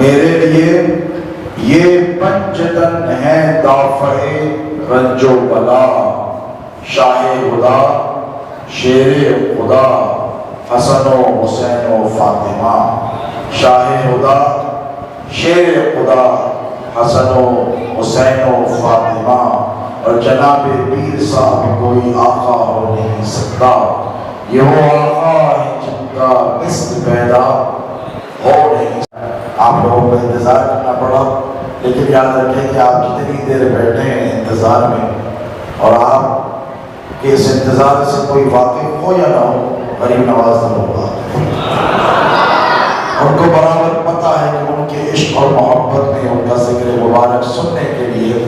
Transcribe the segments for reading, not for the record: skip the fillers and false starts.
میرے لیے یہ پنجتن ہے دافع رنج و بلا، شاہ خدا شیر خدا حسن و حسین و فاطمہ، شاہ خدا شیر خدا حسن و حسین و فاطمہ، اور جناب پیر صاحب کوئی آقا ہو نہیں سکتا، یہ وہ آقا ہے جن کا مثل پیدا ہو نہیں سکتا۔ آپ لوگوں کو انتظار کرنا پڑا، لیکن یاد رکھیں کہ آپ جتنی دیر بیٹھے ہیں انتظار میں، اور آپ کہ اس انتظار سے کوئی واقف ہو یا نہ ہو، غریب نواز ہوگا۔ ان کو برابر پتہ ہے کہ ان کے عشق اور محبت میں ان کا ذکر مبارک سننے کے لیے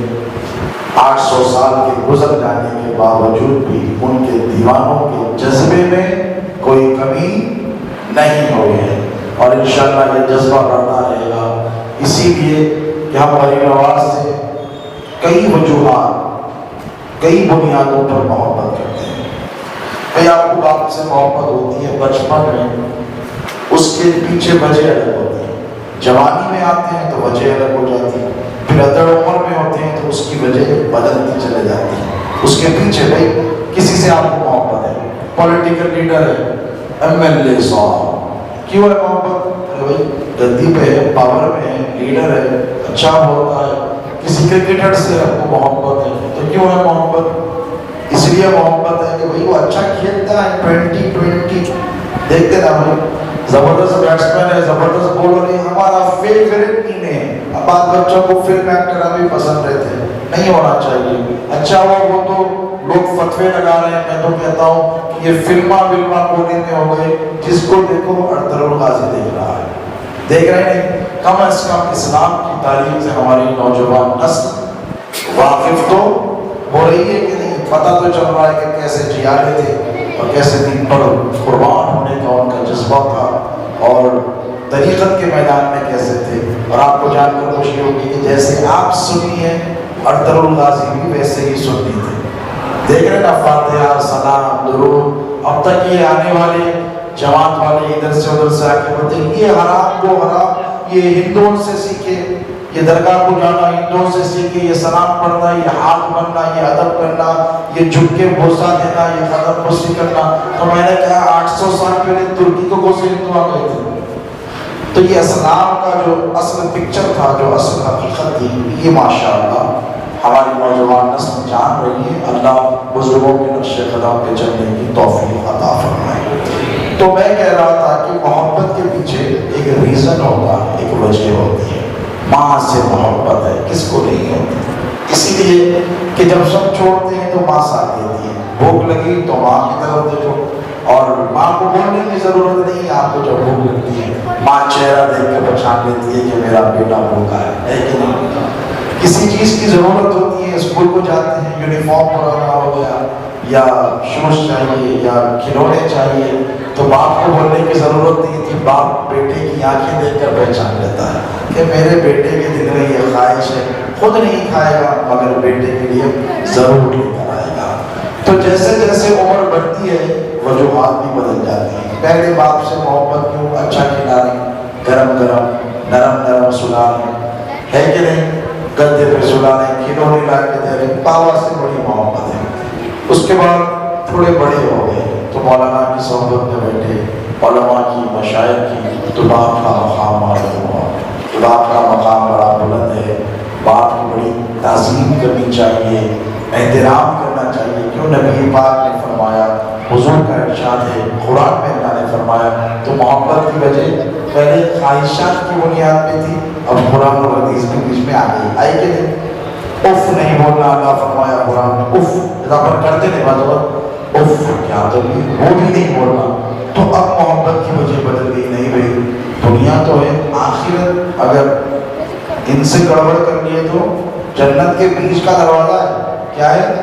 800 سال کے گزر جانے کے باوجود بھی ان کے دیوانوں کے جذبے میں کوئی کمی نہیں ہوئی ہے، اور انشاءاللہ یہ جذبہ بڑھتا رہے گا۔ اسی لیے کہ ہم غریب نواز سے کئی وجوہات، کئی بنیادوں پر محبت کرتے ہیں۔ کئی آپ کو باپ سے محبت ہوتی ہے بچپن میں، اس کے پیچھے وجہ الگ ہوتی ہے، جوانی میں آتے ہیں تو وجہ الگ ہو جاتی ہے، پھر ادڑ عمر میں ہوتے ہیں تو اس کی وجہ بدلتی چلے جاتی ہے۔ اس کے پیچھے بھائی کسی سے آپ کو محبت ہے، پولیٹیکل لیڈر ہے، MLA صاحب، کیوں ہے محبت؟ ارے بھائی گدی پہ ہے، پاور میں ہے، لیڈر ہے، اچھا بولتا ہے۔ کسی کرکٹر سے آپ کو محبت ہے تو کیوں ہے محبت؟ اس لیے محبت ہے کہ بھائی وہ اچھا کھیلتا ہے، 20-20 دیکھتے نا بھائی، زبردست بیٹسمین ہے، زبردست بولر ہے، ہمارا فیوریٹ ٹیم ہے۔ اب بعض بچوں کو فلم ایکٹر بھی پسند رہتے ہیں، نہیں ہونا چاہیے۔ اچھا وہ تو لوگ فتوے لگا رہے ہیں، میں تو کہتا ہوں کہ یہ فلما کونے میں ہو گئے، جس کو دیکھو ارطغرل غازی دیکھ رہا ہے، دیکھ رہے ہیں۔ کم از کم اسلام کی تعلیم سے ہماری نوجوان نسل واقف تو ہو رہی ہے کہ نہیں؟ پتہ تو چل رہا ہے کہ کیسے جیالے تھے اور کیسے دین پر قربان ہونے کا ان کا جذبہ تھا، اور طریقت کے میدان میں کیسے تھے۔ اور آپ کو جان کر خوشی ہوگی کہ جیسے آپ سنی ہیں، ارطغرل غازی بھی ویسے ہی سنی تھے۔ دیکھ رہے نا، فاتحہ، سلام، درود۔ اب تک یہ آنے والے جماعت والے ادھر سے ادھر سے آ کے بولتے ہیں یہ حرام وہ حرام، یہ ہندوؤں سے سیکھے، یہ درگاہ کو جانا ہندوؤں سے سیکھے، یہ سلام پڑھنا، یہ ہاتھ بننا، یہ ادب کرنا، یہ جھک کے بوسہ دینا، یہ قدم بوسی کرنا۔ تو میں نے کہا 800 سال پہلے ترکی کو کون سے ہندو آ گئے تھے؟ تو یہ اسلام کا جو اصل پکچر تھا، جو اصل حقیقت تھی، یہ ماشاءاللہ ہماری نوجوان نسل جان رہی ہے۔ اللہ بزرگوں کے نقش قدم پہ چلنے کی توفیق عطا فرمائے۔ تو میں کہہ رہا تھا کہ محبت کے پیچھے ایک ریزن ہوگا، ایک وجہ ہوتی ہے۔ ماں سے محبت ہے، کس کو نہیں ہوتی؟ اسی لیے کہ جب سب چھوڑتے ہیں تو ماں ساتھ دیتی ہے، بھوک لگی تو ماں کی طرف دیکھو، اور ماں کو بولنے کی ضرورت نہیں ہے آپ کو، جب بھوک لگتی ہے ماں چہرہ دیکھ کے پہچان لیتی ہے کہ میرا بیٹا بھوکا ہے کہ نہیں؟ کسی چیز کی ضرورت ہوتی ہے، اسکول کو جاتے ہیں، یونیفارم پرانا ہو گیا یا شوز چاہیے یا کھلونے چاہیے، تو باپ کو بولنے کی ضرورت نہیں تھی، باپ بیٹے کی آنکھیں دیکھ کر پہچان لیتا ہے کہ میرے بیٹے کے دل میں یہ خواہش ہے، خود نہیں کھائے گا مگر بیٹے کے لیے ضرور لے کر آئے گا۔ تو جیسے جیسے عمر بڑھتی ہے وجوہات بھی بدل جاتی ہیں۔ پہلے باپ سے محبت کیوں؟ اچھا کھلا رہے، گرم گرم نرم نرم سلا رہے، ہے کہ نہیں؟ گدے پہ سلا رہے، کھلونے لا کے دے رہے، پاوا سے بڑی محبت ہے۔ اس کے بعد تھوڑے بڑے ہو گئے تو مولانا کی صحبت میں بیٹھے، علماء کی، مشائخ کی، تو باپ کا مقام معلوم ہوا کہ باپ کا مقام بڑا بلند ہے، باپ کی بڑی تعظیم کرنی چاہیے، احترام کرنا چاہیے۔ کیوں؟ نبی پاک نے فرمایا، حضور کا ارشاد ہے، قرآن میں اللہ نے فرمایا۔ تو محبت کی وجہ پہلے خواہشات کی بنیاد پہ تھی، اب قرآن اور حدیث کے بیچ میں آئی کہ نہیں؟ اف نہیں بولنا، اللہ فرمایا قرآن میں، اف اضافہ کرتے نہیں بات، اف کیا تو وہ بھی نہیں بولنا۔ تو اب محبت کی وجہ بدل گئی، نہیں بھائی دنیا تو ہے، آخرت اگر ان سے گڑبڑ کر لیے تو جنت کے بیچ کا دروازہ ہے، کیا ہے؟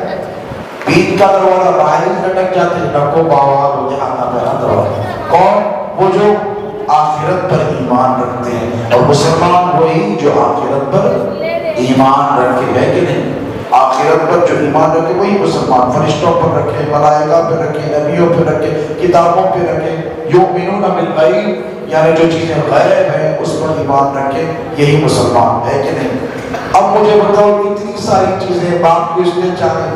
بیچ کا دروازہ، باہر لٹک جاتے ہیں، نکو باوار ہو جہاں پہنا دروازہ۔ کون؟ وہ جو آخرت پر ایمان رکھتے ہیں، اور مسلمان وہی جو آخرت پر ایمان رکھے، ہے کہ نہیں؟ آخرت پر جو ایمان رکھے وہی مسلمان، فرشتوں پر رکھے، ملائکہ پر رکھے، نبیوں پر رکھے، کتابوں پر رکھے، یؤمنون بالغیب، یعنی جو چیزیں غیب ہیں اس پر ایمان رکھے، یہی مسلمان ہے کہ نہیں؟ اب مجھے بتاؤ اتنی ساری چیزیں باپ کو اس لیے چاہے،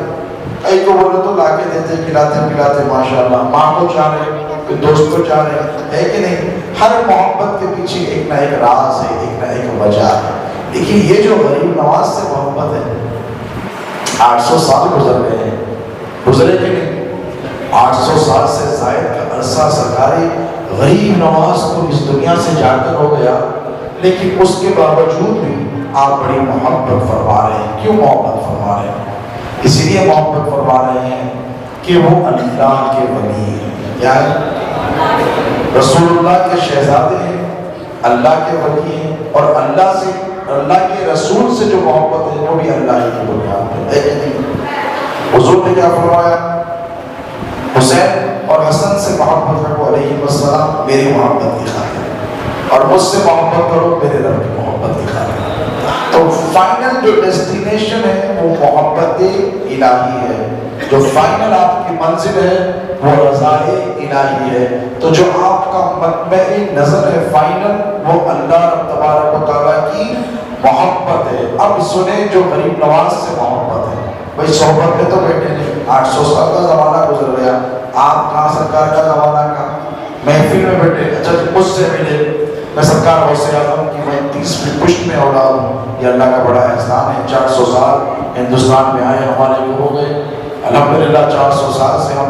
ایک کو بولے تو لا کے دیتے کھلاتے پلاتے ماشاءاللہ، ماں کو چاہ رہے پھر دوست کو چاہ رہے، ہے کہ نہیں؟ ہر محبت کے پیچھے ایک نہ ایک راز ہے، ایک نہ ایک وجہ ہے۔ لیکن یہ جو غریب نواز سے محبت ہے، 800 سال گزر گئے ہیں، گزرے کہ نہیں؟ 800 سال سے زائد کا عرصہ سرکاری غریب نواز کو اس دنیا سے جا کر ہو گیا، لیکن اس کے باوجود بھی آپ بڑی محبت فرما رہے ہیں۔ کیوں محبت فرما رہے ہیں؟ اس لیے محبت فرما رہے ہیں کہ وہ اللہ کے ولی ہیں۔ کیا ہے؟ رسول اللہ کے شہزادے ہیں، اللہ کے ولی ہیں، اور اللہ سے، اللہ کے رسول سے جو محبت ہے وہ بھی اللہ ہی کی بنیاد پہ ہے کہ نہیں؟ حضور نے کیا فرمایا؟ حسین اور حسن سے محبت رکھو علیہ السلام میری محبت کی خاطر، اور مجھ سے محبت کرو میرے رب کی محبت کی خاطر۔ تو فائنل جو ڈیسٹینیشن ہے وہ محبت الہی ہے، جو فائنل آپ کی منزل ہے وہ رضا الہی ہے۔ تو جو آپ کا مطمع نظر ہے فائنل، وہ اللہ رب تبارک و تعالیٰ کی محبت ہے۔ اب سنیں جو غریب نواز سے محبت ہے، بھائی صحبت میں تو بیٹھے نہیں، 800 سال کا زمانہ گزر گیا، آپ کہاں سرکار کا زمانہ کا محفل میں بیٹھے، اچھا مجھ سے ملے، میں سرکار غوث اعظم کی 30ویں پشت میں اولاد ہوں، یہ اللہ کا بڑا احسان ہے۔ 400 سال ہندوستان میں آئے ہمارے کو ہو گئے، الحمدللہ 400 سال سے ہم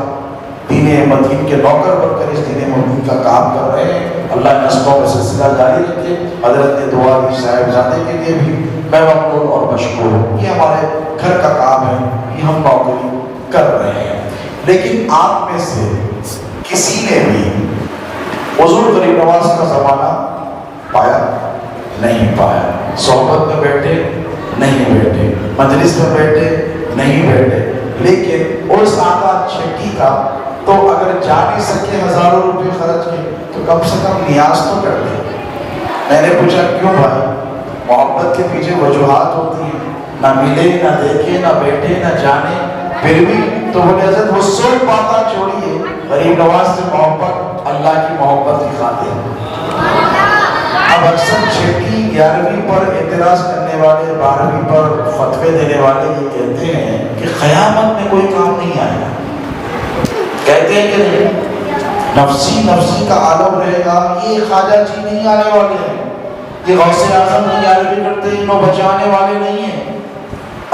دین مدین کے نوکر بن کر اس دین مدین کا کام کر رہے ہیں۔ اللہ نسلوں کا سلسلہ جاری رکھے۔ حضرت نے دعا دی صاحبزادے کے لیے بھی، میں ممنون اور مشکور ہوں۔ یہ ہمارے گھر کا کام ہے، یہ ہم نوکری کر رہے ہیں۔ لیکن آپ میں سے کسی نے بھی حضور غریب نواز کا زمانہ پایا؟ نہیں پایا۔ صحبت میں بیٹھے؟ نہیں بیٹھے۔ مجلس میں بیٹھے؟ نہیں بیٹھے۔ لیکن اس آقا چھٹی کا تو اگر جا نہیں سکے ہزاروں روپے خرچ کے تو کم سے کم نیاز تو کر دیں۔ میں نے پوچھا کیوں بھائی؟ محبت کے پیچھے وجوہات ہوتی ہیں، نہ ملے نہ دیکھے نہ بیٹھے نہ جانے، پھر بھی تو بولے حضرت وہ سب باتیں چھوڑیے، غریب نواز سے محبت اللہ کی محبت کی خاطر۔ اب اکثر چھٹی 11ویں پر اعتراض کرنے والے، 12ویں پر فتوے دینے والے یہ کہتے ہیں کہ قیامت میں کوئی کام نہیں آئے گا، کہتے ہیں کہ نہیں نفسی نفسی کا عالم رہے گا، یہ خواجہ جی نہیں آنے والے ہیں، یہ غوث اعظم کی یاروی کرتے ہیں، انہوں بچانے والے نہیں ہیں۔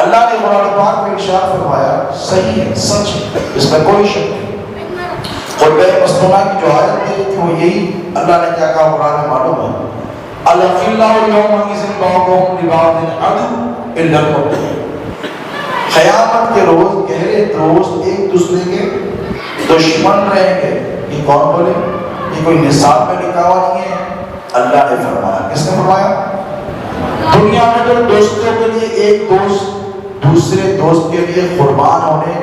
اللہ نے قرآن پاک میں ارشاد فرمایا، صحیح ہے، سچ ہے، اس میں کوئی شک نہیں۔ قربہ مصطفیٰ کی جو آیت دی تھی وہ یہی اللہ نے کیا کہا قرآن میں معلوم ہے، الْأَخِلَّاءُ يَوْمَئِذٍ بَعْضُهُمْ لِبَعْضٍ عَدُوٌّ إِلَّا الْمُتَّقِينَ۔ قیامت کے روز گہرے دوست ایک دوسرے کے دشمن رہیں گے۔ یہ کون بولے؟ یہ کوئی نصاب میں لکھا ہوا نہیں ہے، اللہ نے فرمایا۔ کس نے فرمایا؟ دنیا میں تو دوستوں کے لیے ایک دوست دوسرے دوست کے لیے قربان ہونے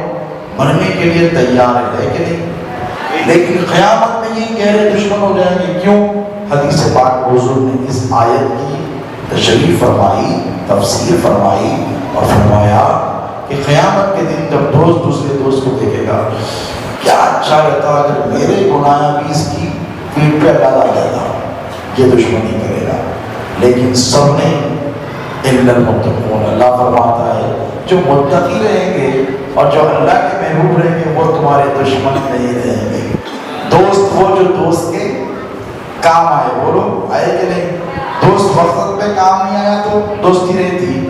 مرنے کے لیے تیار ہے کہ نہیں؟ لیکن قیامت میں یہ گہرے دشمن ہو جائیں گے۔ کیوں؟ حدیث پاک حضور نے اس آیت کی تشریح فرمائی، تفسیر فرمائی اور فرمایا کہ قیامت کے دن جب دوست دوسرے دوست کو دیکھے گا، کیا اچھا رہتا اگر میرے گناہ بھی اس کی پیٹھ پہ ڈالا جاتا، یہ دشمنی کرے گا۔ لیکن سب نے الا المتقون، اللہ فرماتا ہے جو متقی رہیں گے اور جو اللہ کے محبوب رہیں گے وہ تمہارے دشمن نہیں رہیں گے۔ دوست وہ جو دوست کے کام آئے، بولو آئے کہ نہیں؟ دوست وقت میں کام نہیں آیا تو دوستی رہتی،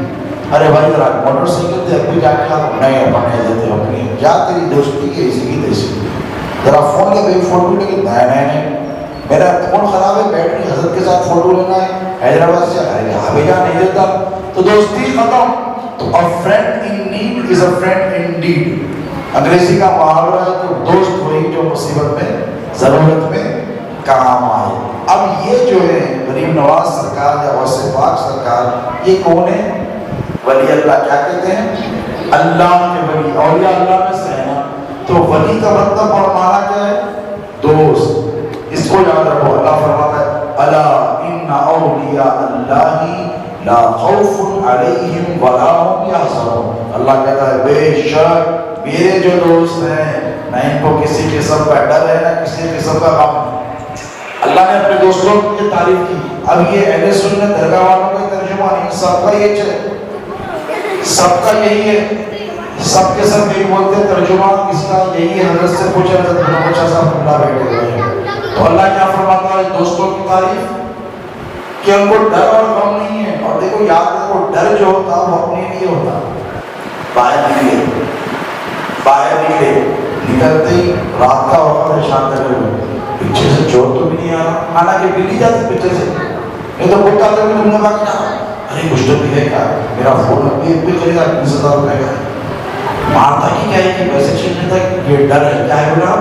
ارے بھائی ذرا موٹر سائیکل دے ابھی جا کے نہیں اپنے دیتے اپنی، کیا تیری دوستی کی اسی کی تیسی، ذرا فون لے گئی فوٹو لے کے نہیں میرا فون خراب ہے، بیٹری حضرت کے ساتھ فوٹو لینا ہے حیدرآباد سے، ارے یہاں بھیجا نہیں دیتا تو دوستی ختم۔ تو a friend in need is a friend indeed، انگریزی کا محاورہ ہے کہ دوست وہی جو مصیبت میں ضرورت میں کام آئے۔ اب یہ جو ہے غریب نواز سرکار یا غوث پاک سرکار، یہ کون ہے؟ ولی اللہ۔ کیا کہتے ہیں؟ اللہ کے ولی، اولیاء اللہ میں سے ہے نا۔ تو ولی کا مطلب اور معنی کیا ہے؟ دوست۔ اس کو یاد رکھو، اللہ فرماتا ہے الا ان اولیاء اللہ لا خوف علیہم ولا هم یحزنون۔ اللہ کہتا ہے بے شک میرے جو دوست ہیں نہ ان کو کسی قسم کا ڈر ہے نہ کسی قسم کا غم۔ اللہ نے اپنے دوستوں کی یہ تعریف کی. اب یہ اہل سنت درگاہ والوں کا ترجمہ نہیں, سب کا یہ چلے, سب کا یہی ہے, سب کے سب ایک بولتے ہیں ترجمہ اس کا یہی ہے. حضرت سے پوچھا حضرت بچہ صاحب اللہ بیٹھے ہوئے ہیں, تو اللہ کیا فرماتا ہے دوستوں کی تعریف کہ ان کو ڈر اور غم نہیں ہے. اور دیکھو یاد رکھو, ڈر جو ہوتا وہ اپنے لیے ہوتا. باہر نکلے نکلتے ہی رات کا وقت ہے, شام تک پیچھے سے چور تو بھی نہیں آ رہا, حالانکہ بلی جاتی پیچھے سے, نہیں تو بولتا تھا تم نے کہا کیا ارے کچھ تو بھی ہے کیا, میرا فون بھی خریدا 20,000 روپے کا, مارتا کی کیا ہے کہ ویسے چیز نہیں تھا, یہ ڈر ہے. کیا ہے بولا,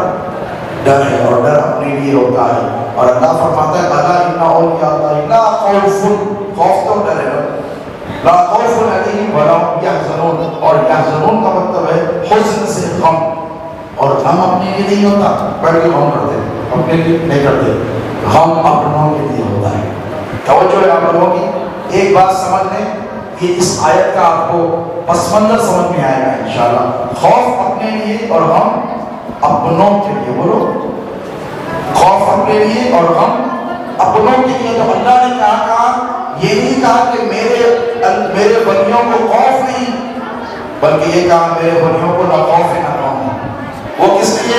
ڈر ہے, اور ڈر اپنے لیے ہوتا ہے. اور اللہ فرماتا ہے الا ان اولیاء اللہ لا خوف, خوف تو ڈر ہے, لا خوف علیہم ولا هم يحزنون, اور يحزنون کا مطلب ہے حزن سے غم, اور غم اپنے لیے نہیں ہوتا, بیٹھ کے غم کرتے اپنے لیے نہیں کرتے, غم اپنوں کے لیے ہوتا ہے. توجہ ہے آپ لوگوں کی, ایک بات سمجھ لیں, یہ اس آیت کا آپ کو پس منظر سمجھ میں آئے گا انشاءاللہ. خوف اپنے لیے اور غم اپنوں کے لیے, بولو خوف اپنے لیے اور غم اپنوں کے لیے. تو اللہ نے کہا یہ نہیں کہا کہ میرے بندیوں کو خوف نہیں, بلکہ یہ کہا میرے بندیوں کو نہ خوف نہ غم. وہ کس لیے,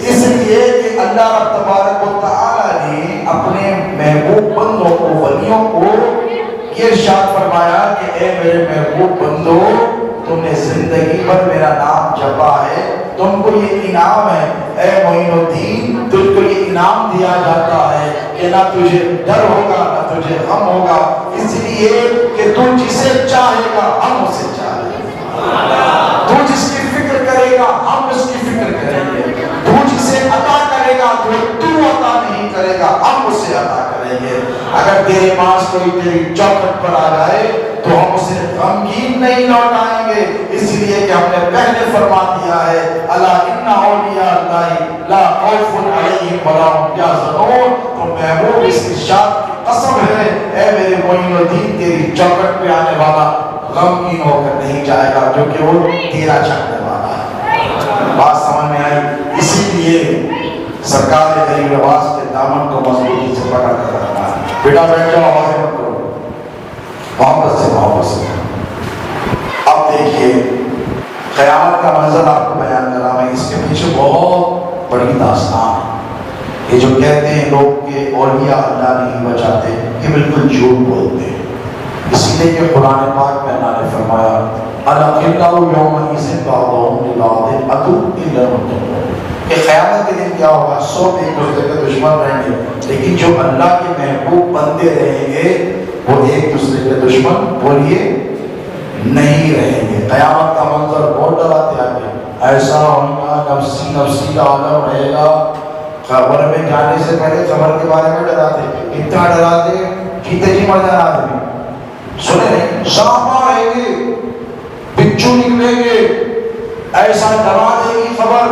اس لیے کہ اللہ رب تبارک و تعالی نے اپنے محبوب بندوں کو, ولیوں کو یہ ارشاد فرمایا کہ اے میرے محبوب بندو, تم نے زندگی بھر میرا نام جپا ہے, تم کو یہ انعام ہے. اے معین الدین, تجھ کو یہ انعام دیا جاتا ہے کہ نہ تجھے ڈر ہوگا نہ تجھے غم ہوگا, اس لیے کہ تو جسے چاہے گا ہم اسے چاہیں گے, تو جس کی فکر کرے گا ہم اس کی فکر کریں گے, تو جسے عطا کرے گا تو عطا نہیں کرے گا ہم اسے عطا کریں گے. اگر تیرے پاس کوئی تیری چوکھٹ پر آ جائے تو ہم اسے غمگین نہیں لوٹائیں گے, اس لیے کہ ہم نے پہلے فرما دیا ہے الا ان اولیاء اللہ لا خوف علیہم ولا هم یحزنون. تو محبوب اس ارشاد کی قسم ہے, اے میرے معین الدین تیری چوکھٹ پہ آنے والا غمگین ہو کر نہیں جائے گا, جو کہ وہ تیرا چاہنے والا ہے. بات سمجھ میں آئی؟ اسی لیے سرکار غریب نواز کے دامن کو مضبوطی سے پکڑ کر رکھنا ہے. بیٹا بیٹھ جاؤ, آوازیں مت کرو, محبت سے محبت سے. اب دیکھیے قیامت کا منظر آپ کو بیان کر رہا میں, اس کے پیچھے بہت بڑی داستان ہے. یہ جو کہتے ہیں لوگ کہ اولیاء اللہ نہیں بچاتے, یہ بالکل جھوٹ بولتے ہیں. اسی لیے کہ قرآن پاک میں اللہ نے فرمایا الاخلاء یومئذ بعضهم لبعض عدو الا المتقون, کہ قیامت کے دن کیا ہوگا, سب ایک دوسرے کے دشمن رہیں گے, لیکن جو اللہ کے محبوب بندے رہیں گے وہ ایک دوسرے کے دشمن بولیے نہیں رہیں گے. قیامت کا منظر بہت ڈراتے آگے, ایسا ہوگا نفسی نفسی کا عالم رہے گا. قبر میں جانے سے پہلے قبر کے بارے میں ڈراتے, اتنا ڈراتے جیتے جی مر جانا آدمی. سنے نہیں, سانپ آئیں گے, بچھو نکلیں گے, ایسا ڈرا دے گی خبر,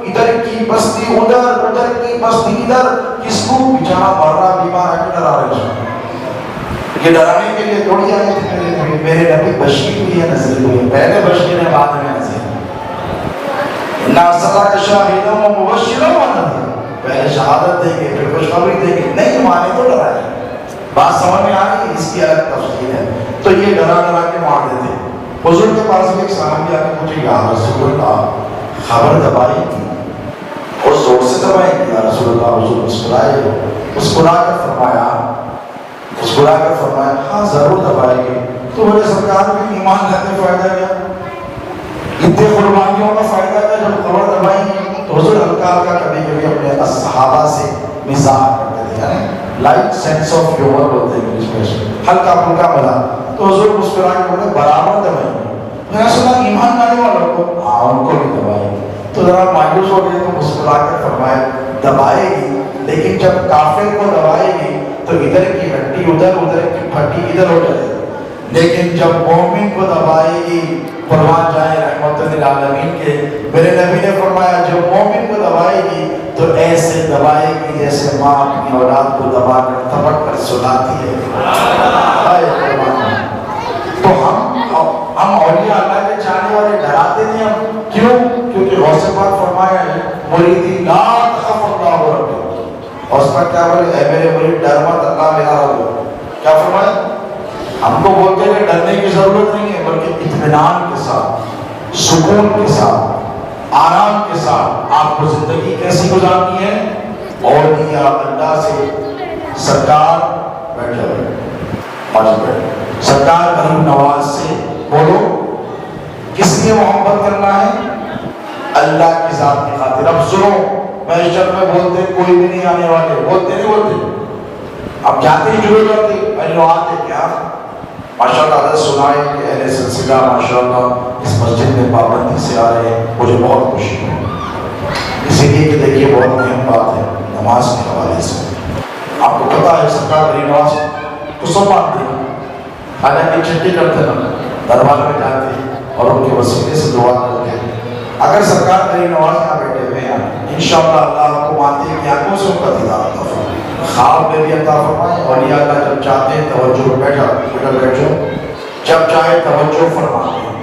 ادھر کی بستی ادھر, ادھر کی بستی ادھر. کس کو بیچارہ مر رہا بیمار ہے کہ ڈرا رہے ہیں, یہ ڈرانے کے لیے تھوڑی آئے تھے. میرے نبی بشیر بھی ہے, نذیر بھی ہے, پہلے بشیر ہے بعد میں نذیر. اِنَّا أَرْسَلْنَاكَ شَاهِدًا وَمُبَشِّرًا وَنَذِيرًا, پہلے شہادت دیں گے پھر خوشخبری دیں گے, نہیں مانے تو ڈرائیں. بات سمجھ میں آ رہی ہے, اس کی الگ تفصیل ہے. تو یہ ڈرا ڈرا کے مار دیتے. حضور کے پاس بھی ایک صحابی آ کے مجھے یا رسول اللہ خبر دبائی تھی, اور زور سے دبائی تھی یا رسول اللہ. حضور مسکرائے, مسکرا کر فرمایا ہاں ضرور دبائے گی. تو میرے سرکار بھی ایمان لاتے فائدہ کیا, اتنے قربانیوں کا فائدہ کیا جب خبر دبائی. تو حضور ہلکا ہلکا کبھی کبھی اپنے صحابہ سے مزاح کرتے تھے, یعنی لائٹ سینس آف ہیومر بولتے ہیں انگلش میں, ہلکا پھلکا مزاح. تو حضور مسکرا کے بولے برابر دبائیں گے. میں نے سنا ایمان لانے والوں کو, ہاں ان کو بھی دبائیں گے. تو ذرا مایوس ہو گئے تو مسکرا کر فرمائے دبائے گی, لیکن جب کافر کو دبائے گی تو ادھر کی ہڈی ادھر, ادھر کی پھٹی ادھر ہو جائے گی. لیکن جب مومن کو دبائے گی, قربان جائے رحمت للعالمین کے میرے نبی نے فرمایا جب مومن کو دبائے گی تو ایسے دبائے گی جیسے ماں اپنی اولاد کو دبا کر تھپک کر سلاتی ہے. تو ہم اولیاء اللہ کے چاہنے والے ڈراتے نہیں ہم, کیوں؟ کیونکہ غوث پاک فرمایا ہے مریدی لا تخف اللہ ربک, اور اس پر کیا بولے اے ہم کو بولتے ہیں کہ ڈرنے کی ضرورت نہیں ہے، بلکہ اطمینان کے ساتھ، سکون کے ساتھ، آرام کے ساتھ آپ کو زندگی کیسی گزارنی ہے؟ اولیاء اللہ سے سرکار سرکار کریم نواز سے بولو، کس لیے محبت کرنا ہے؟ اللہ کی ذات کی خاطر۔ اب سنو، محشر میں بولتے کوئی بھی نہیں آنے والے، بولتے نہیں بولتے، اب جاتے ہی شروع کرتے پہلے آتے کیا؟ ماشاءاللہ حضرت سنائے کہ اہل سلسلہ ماشاءاللہ اس مسجد میں پابندی سے آ رہے ہیں، مجھے بہت خوشی ہے، اسی لیے کہ دیکھیے بہت اہم بات ہے نماز کے حوالے سے۔ آپ کو پتا ہے سرکار کی نماز کو سب مانتے ہیں، حالانکہ چھٹی کرتے نا دربار میں جاتے اور ان کے وسیلے سے دعا کرتے ہیں۔ اگر سرکار کی نماز یہاں بیٹھے ہوئے ہیں، انشاءاللہ اللہ آپ کو مانتے ہیں کہ آنکھوں سے ان کا دیدار عطا فرمائے، خواب میں بھی عطا فرمائے۔ اولیاء اللہ جب چاہتے ہیں توجہ بیٹھ جاؤ، جب چاہے توجہ فرماتے ہیں۔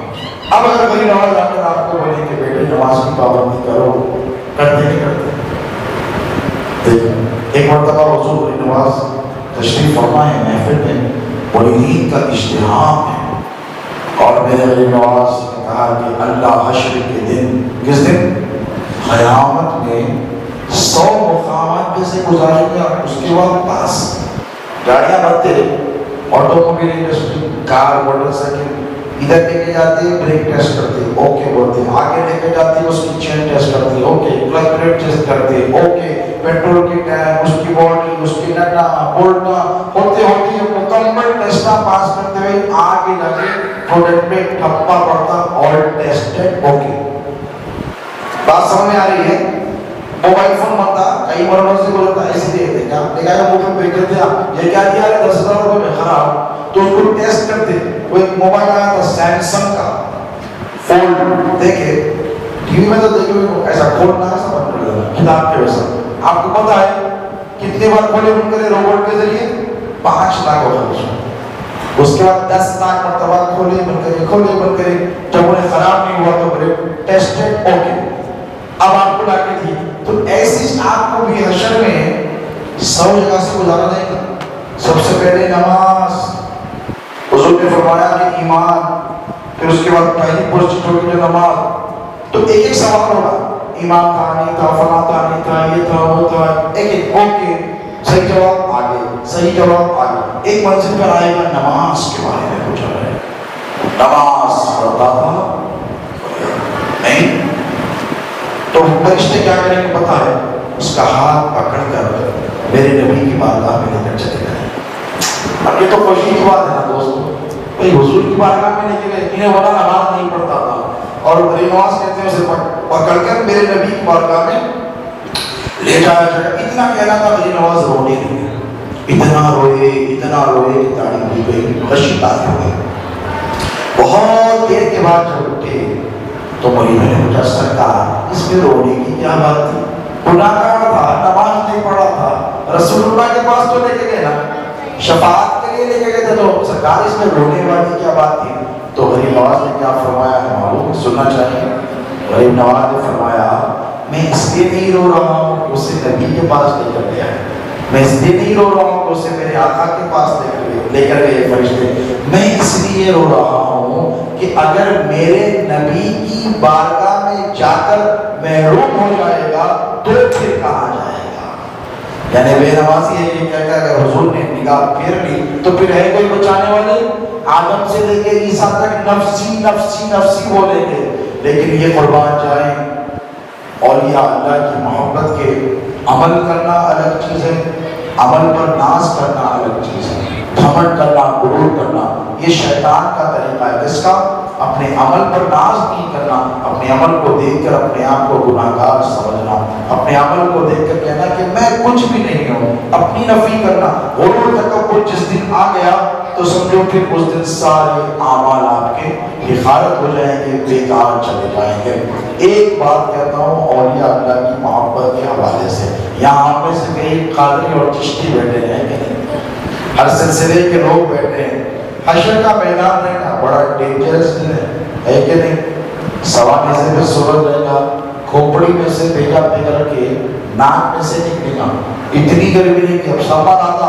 اب اگر کوئی نماز آ کر آپ کو بولے کہ بیٹے نماز کی پابندی کرو، کرتے نہیں کرتے؟ ایک مرتبہ حضور کی نماز تشریف فرمائے محفل میں، مریدین کا اجتماع ہے، اور میرے غریب نواز نے کہا کہ اللہ حشر کے دن، کس دن؟ قیامت میں 100 مقامات میں سے گزارے گا، اس کے بعد پاس گاڑیاں بنتے آٹو موبائل انڈسٹری، کار، موٹر سائیکل، ادھر لے کے جاتے بریک ٹیسٹ کرتے اوکے بولتے، آگے لے کے جاتے اس کی چین ٹیسٹ کرتے اوکے، کلچ پلیٹ ٹیسٹ کرتے اوکے، پیٹرول کی ٹینک، اس کی باڈی، اس کی نٹا بولٹا ہوتے ہوتے مکمل ٹیسٹا پاس کرتے ہوئے آگے جا کے پروڈکٹ میں ٹھپا پڑتا آل ٹیسٹڈ اوکے۔ بات سمجھ میں آ رہی ہے؟ موبائل فون بنتا کئی مروں سے بولتا ایسے دیکھتے کیا دیکھا ہے وہ پہ بیٹھے تھے یہ کیا دیا ہے 10,000 روپے میں خراب، تو اس کو ٹیسٹ کرتے۔ وہ ایک موبائل آیا تھا سیمسنگ کا فولڈ، دیکھے ٹی وی میں تو دیکھے ایسا کھولنا ایسا بند کر دینا کتاب کے ویسا۔ آپ کو پتا ہے کتنے بار کھولے بند کرے روبوٹ کے ذریعے؟ 5 لاکھ خرچ، اس کے بعد 10 لاکھ مرتبہ کھولے بند کرے، جب انہیں خراب نہیں ہوا تو بولے ٹیسٹڈ اوکے، اب آپ کو لا کے دی۔ تو ایسی آپ کو بھی حشر میں 100 جگہ سے گزارا جائے گا۔ سب سے پہلے نماز، حضور نے فرمایا کہ ایمان، پھر اس کے بعد پہلی پوسٹ ہوگی جو نماز، تو ایک ایک سوال ہوگا، ایمان تھا نہیں تھا، فلاں تھا نہیں تھا، یہ تھا وہ تھا، ایک ایک اوکے، صحیح جواب آگے، صحیح جواب آگے، ایک منزل پر آئے گا نماز کے بارے میں پوچھا جائے گا، نماز پڑھتا تھا نہیں؟ تو فرشتے کیا کریں گے پتا ہے؟ اس کا ہاتھ پکڑ کر میرے نبی کی بارگاہ میں لے کر چلے گئے۔ اب یہ تو خوشی کی بات ہے نا دوستو، بھائی حضور کی بارگاہ میں لے کے گئے، انہیں والا نماز نہیں پڑھتا تھا، اور بڑی نماز کہتے ہیں اسے پکڑ کر میرے نبی کی بارگاہ میں لے جایا جائے۔ اتنا کہنا تھا میری نماز رونے لگی، اتنا روئے کہ داڑھی بھی گئی، خشی تاری ہو گئی۔ بہت دیر کے بعد جب اٹھے تو مریدوں نے پوچھا سرکار اس میں رونے کی کیا بات تھی؟ گناہگار تھا، نماز نہیں پڑھا تھا، رسول اللہ کے پاس تو لے کے گئے نا، شفاعت کے لیے لے کے گئے تھے، تو سرکار اس میں رونے والی کیا بات تھی؟ تو غریب نواز نے کیا فرمایا ہے معلوم سننا چاہیے؟ غریب نواز نے فرمایا میں اس لیے نہیں رو رہا ہوں کہ اسے نبی کے پاس لے کر گیا ہے، میں اس لیے نہیں رو رہا ہوں کہ اسے میرے آقا کے پاس لے کر گئے فرشتے، میں اس لیے رو رہا ہوں کہ اگر میرے نبی کی بارگاہ میں جا کر محروم ہو جائے گا تو پھر کہاں جائے گا؟ یعنی بے نمازی ہے یہ کہہ کر اگر حضور نے نگاہ پھیر لی تو پھر ہے کوئی بچانے والے؟ آدم سے لے کے عیسیٰ تک نفسی نفسی نفسی بولیں گے، لیکن یہ قربان جائیں اولیاء اللہ کی محبت کے عمل کرنا الگ چیز ہے، عمل پر ناز کرنا الگ چیز ہے، گھمنڈ کرنا، غرور کرنا، یہ شیطان کا طریقہ ہے۔ کس کا؟ اپنے عمل پر ناز نہیں کرنا، اپنے عمل کو دیکھ کر اپنے آپ کو گناہگار سمجھنا، اپنے عمل کو دیکھ کر کہنا کہ میں کچھ بھی نہیں ہوں، اپنی نفی کرنا، غرور تکبر جس دن آ گیا تو سمجھو پھر اس دن سارے اعمال آپ کے بخارت ہو جائیں گے، بیکار چلے جائیں گے۔ ایک بات کہتا ہوں اولیاء اللہ کی محبت کے حوالے سے، یہاں آپ میں سے کئی قادری اور چشتی بیٹھے ہیں کہ نہیں؟ ہر سلسلے کے لوگ بیٹھے ہیں۔ حشر کا میدان رہنا بڑا ڈینجرس ہے کہ نہیں؟ سوانے سے پھر سورج رہے گا، کھوپڑی میں سے بھیجا پگل کے ناک میں سے نکلے گا، اتنی گرمی نہیں کہ اب سامان آتا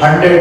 100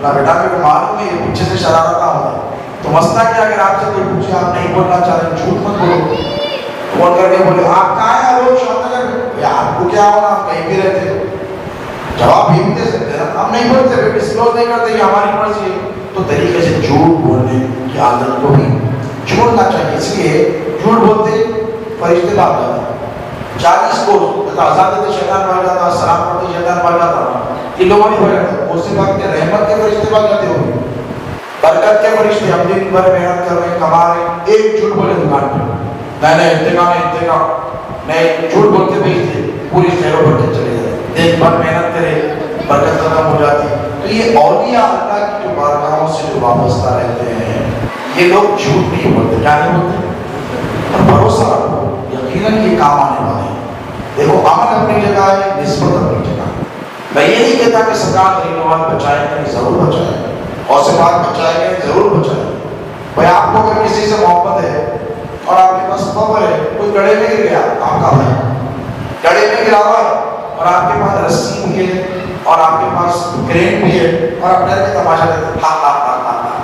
بولا بیٹا میرے کو معلوم ہے یہ پیچھے سے شرارت ہوتا ہے، تو مسئلہ کیا اگر آپ سے کوئی پوچھے آپ نہیں بولنا چاہ رہے جھوٹ مت بولو. فون کر کے بولے آپ کہاں ہیں روز شام نگر، آپ کو کیا ہونا آپ کہیں بھی رہتے ہو، جواب یہ بھی دے سکتے ہیں ہم نہیں بولتے ڈسکلوز نہیں کرتے یہ ہماری مرضی ہے. تو طریقے سے جھوٹ بولنے کی عادت کو بھی چھوڑنا چاہیے. اس لیے جھوٹ بولتے فرشتے بھاگ جاتے ہیں. 40 کو آزاد دیتے شیطان بھاگ جاتا، سلام پڑھتے شیطان بھاگ جاتا، یہ لوگوں نہیں بھاگ جاتے، وہ سے بھاگتے رحمت کے فرشتے بھاگ جاتے ہو، برکت کے فرشتے. ہم دن بھر محنت کر رہے ہیں کما رہے ہیں، ایک جھوٹ بولے دکان پہ نہیں انتقام نہیں جھوٹ بولتے بھیجتے پوری خیروں برکت چلے جاتے، دن بھر محنت کرے برکت ختم ہو جاتی. تو یہ اولیاء اللہ کی جو بارگاہوں سے جو وابستہ رہتے ہیں یہ لوگ جھوٹ نہیں بولتے. کیا نہیں بولتے؟ اور بھروسہ رکھو یقیناً یہ کام آنے والے ہیں. دیکھو عمل اپنی جگہ ہے، نسبت اپنی جگہ ہے. میں یہ نہیں کہتا کہ سرکار غریب نواز بچائے گا، ضرور بچائے، اور سے بات بچائے گا ضرور بچائے. بھائی آپ کو اگر کسی سے محبت ہے اور آپ کے پاس خبر ہے کوئی گڑھے میں گر گیا، آپ کا بھائی گڑھے میں گرا ہوا ہے اور آپ کے پاس رسی بھی ہے اور آپ کے پاس کرین بھی ہے اور آپ ڈر کے تماشا دیتے ہاں ہاں ہاں ہاں ہاں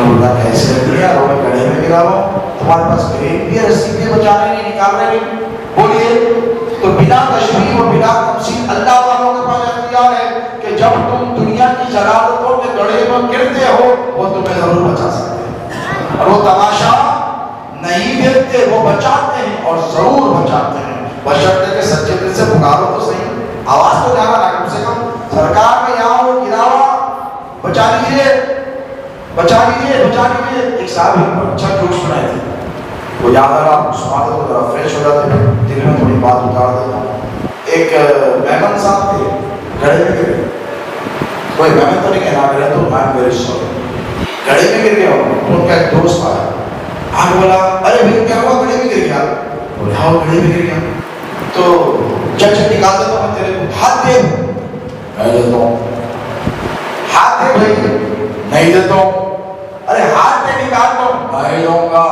اللہ کیسے دیا رو میں گڑھے میں گرا ہوا، تمہارے پاس کرین بھی ہے رسی بھی ہے، بچانے نہیں نکال رہے نہیں بولیے. تو بلا تشبیہ و بلا تمثیل اللہ والوں کے پاس اختیار ہے کہ جب تم دنیا کی جلالتوں کے گڑھے میں گرتے ہو وہ تمہیں ضرور بچا سکتے ہیں، اور وہ تماشا نہیں دیکھتے، وہ بچاتے ہیں اور ضرور بچاتے ہیں، بشرطے کہ سچے دل سے پکارو تو صحیح، آواز تو جانا نا کم سے کم سرکار میں یہاں ہو گراوا بچا لیجیے بچا لیجیے بچا لیجیے. ایک صاحب اچھا جوش بنائے تھے، وہ یاد آ رہا سناتے تو ذرا فریش ہو جاتے ہیں، دل میں تھوڑی بات اتار دیتا ہوں. ایک مہمان صاحب تھے گڑھے میں گر گئے، کوئی مہمان تو نہیں کہنا میرا تو میں ویری سوری، گڑھے میں گر گیا. ان کا ایک دوست آیا، آج بولا ارے بھائی کیا ہوا گڑھے میں گر گیا؟ بولے ہاں گڑھے میں گر گیا. تو چل چل نکالتا تو میں تیرے کو ہاتھ دے، میں دیتا ہوں. ہاتھ دے بھائی، نہیں دیتا ہوں. ارے ہاتھ دے نکالتا ہوں، میں دوں گا.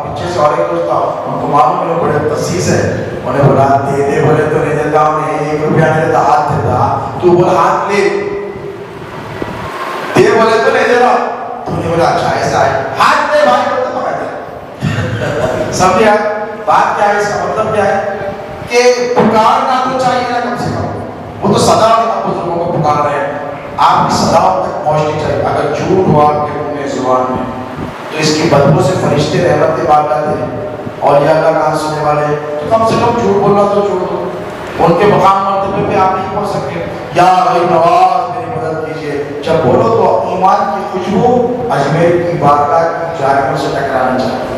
پیچھے سے اور ایک دوست تھا، ان کو معلوم ہے بڑے تسیس ہے، انہیں بولا دے دے، بولے تو نہیں دیتا ہوں، نہیں 1 روپیہ نہیں دیتا، ہاتھ دیتا. تو بولا ہاتھ لے دے، بولے تو نہیں دے رہا. تو نے بولا اچھا ایسا ہے، ہاتھ دے بھائی، بولتے پکڑ دے. سمجھے آپ بات کیا ہے؟ اس کا مطلب کیا ہے کہ پکارنا تو چاہیے نا کم سے کم. وہ تو صدا آپ بزرگوں کو پکار رہے ہیں، آپ کی صداؤں تک پہنچنی چاہیے. اگر جھوٹ ہوا آپ کے منہ میں زبان میں تو اس کی بدبو سے فرشتے رحمت کے بھاگ جاتے ہیں. اولیاء اللہ کہاں سننے والے ہیں؟ تو کم سے کم جھوٹ بولنا تو چھوڑ دو. ان کے مقام مرتبے پہ آپ نہیں پہنچ سکتے. یا غریب نواز میری مدد کیجیے، جب بولو تو ایمان کی خوشبو اجمیر کی بارگاہ کی جانبوں سے ٹکرانا چاہیے.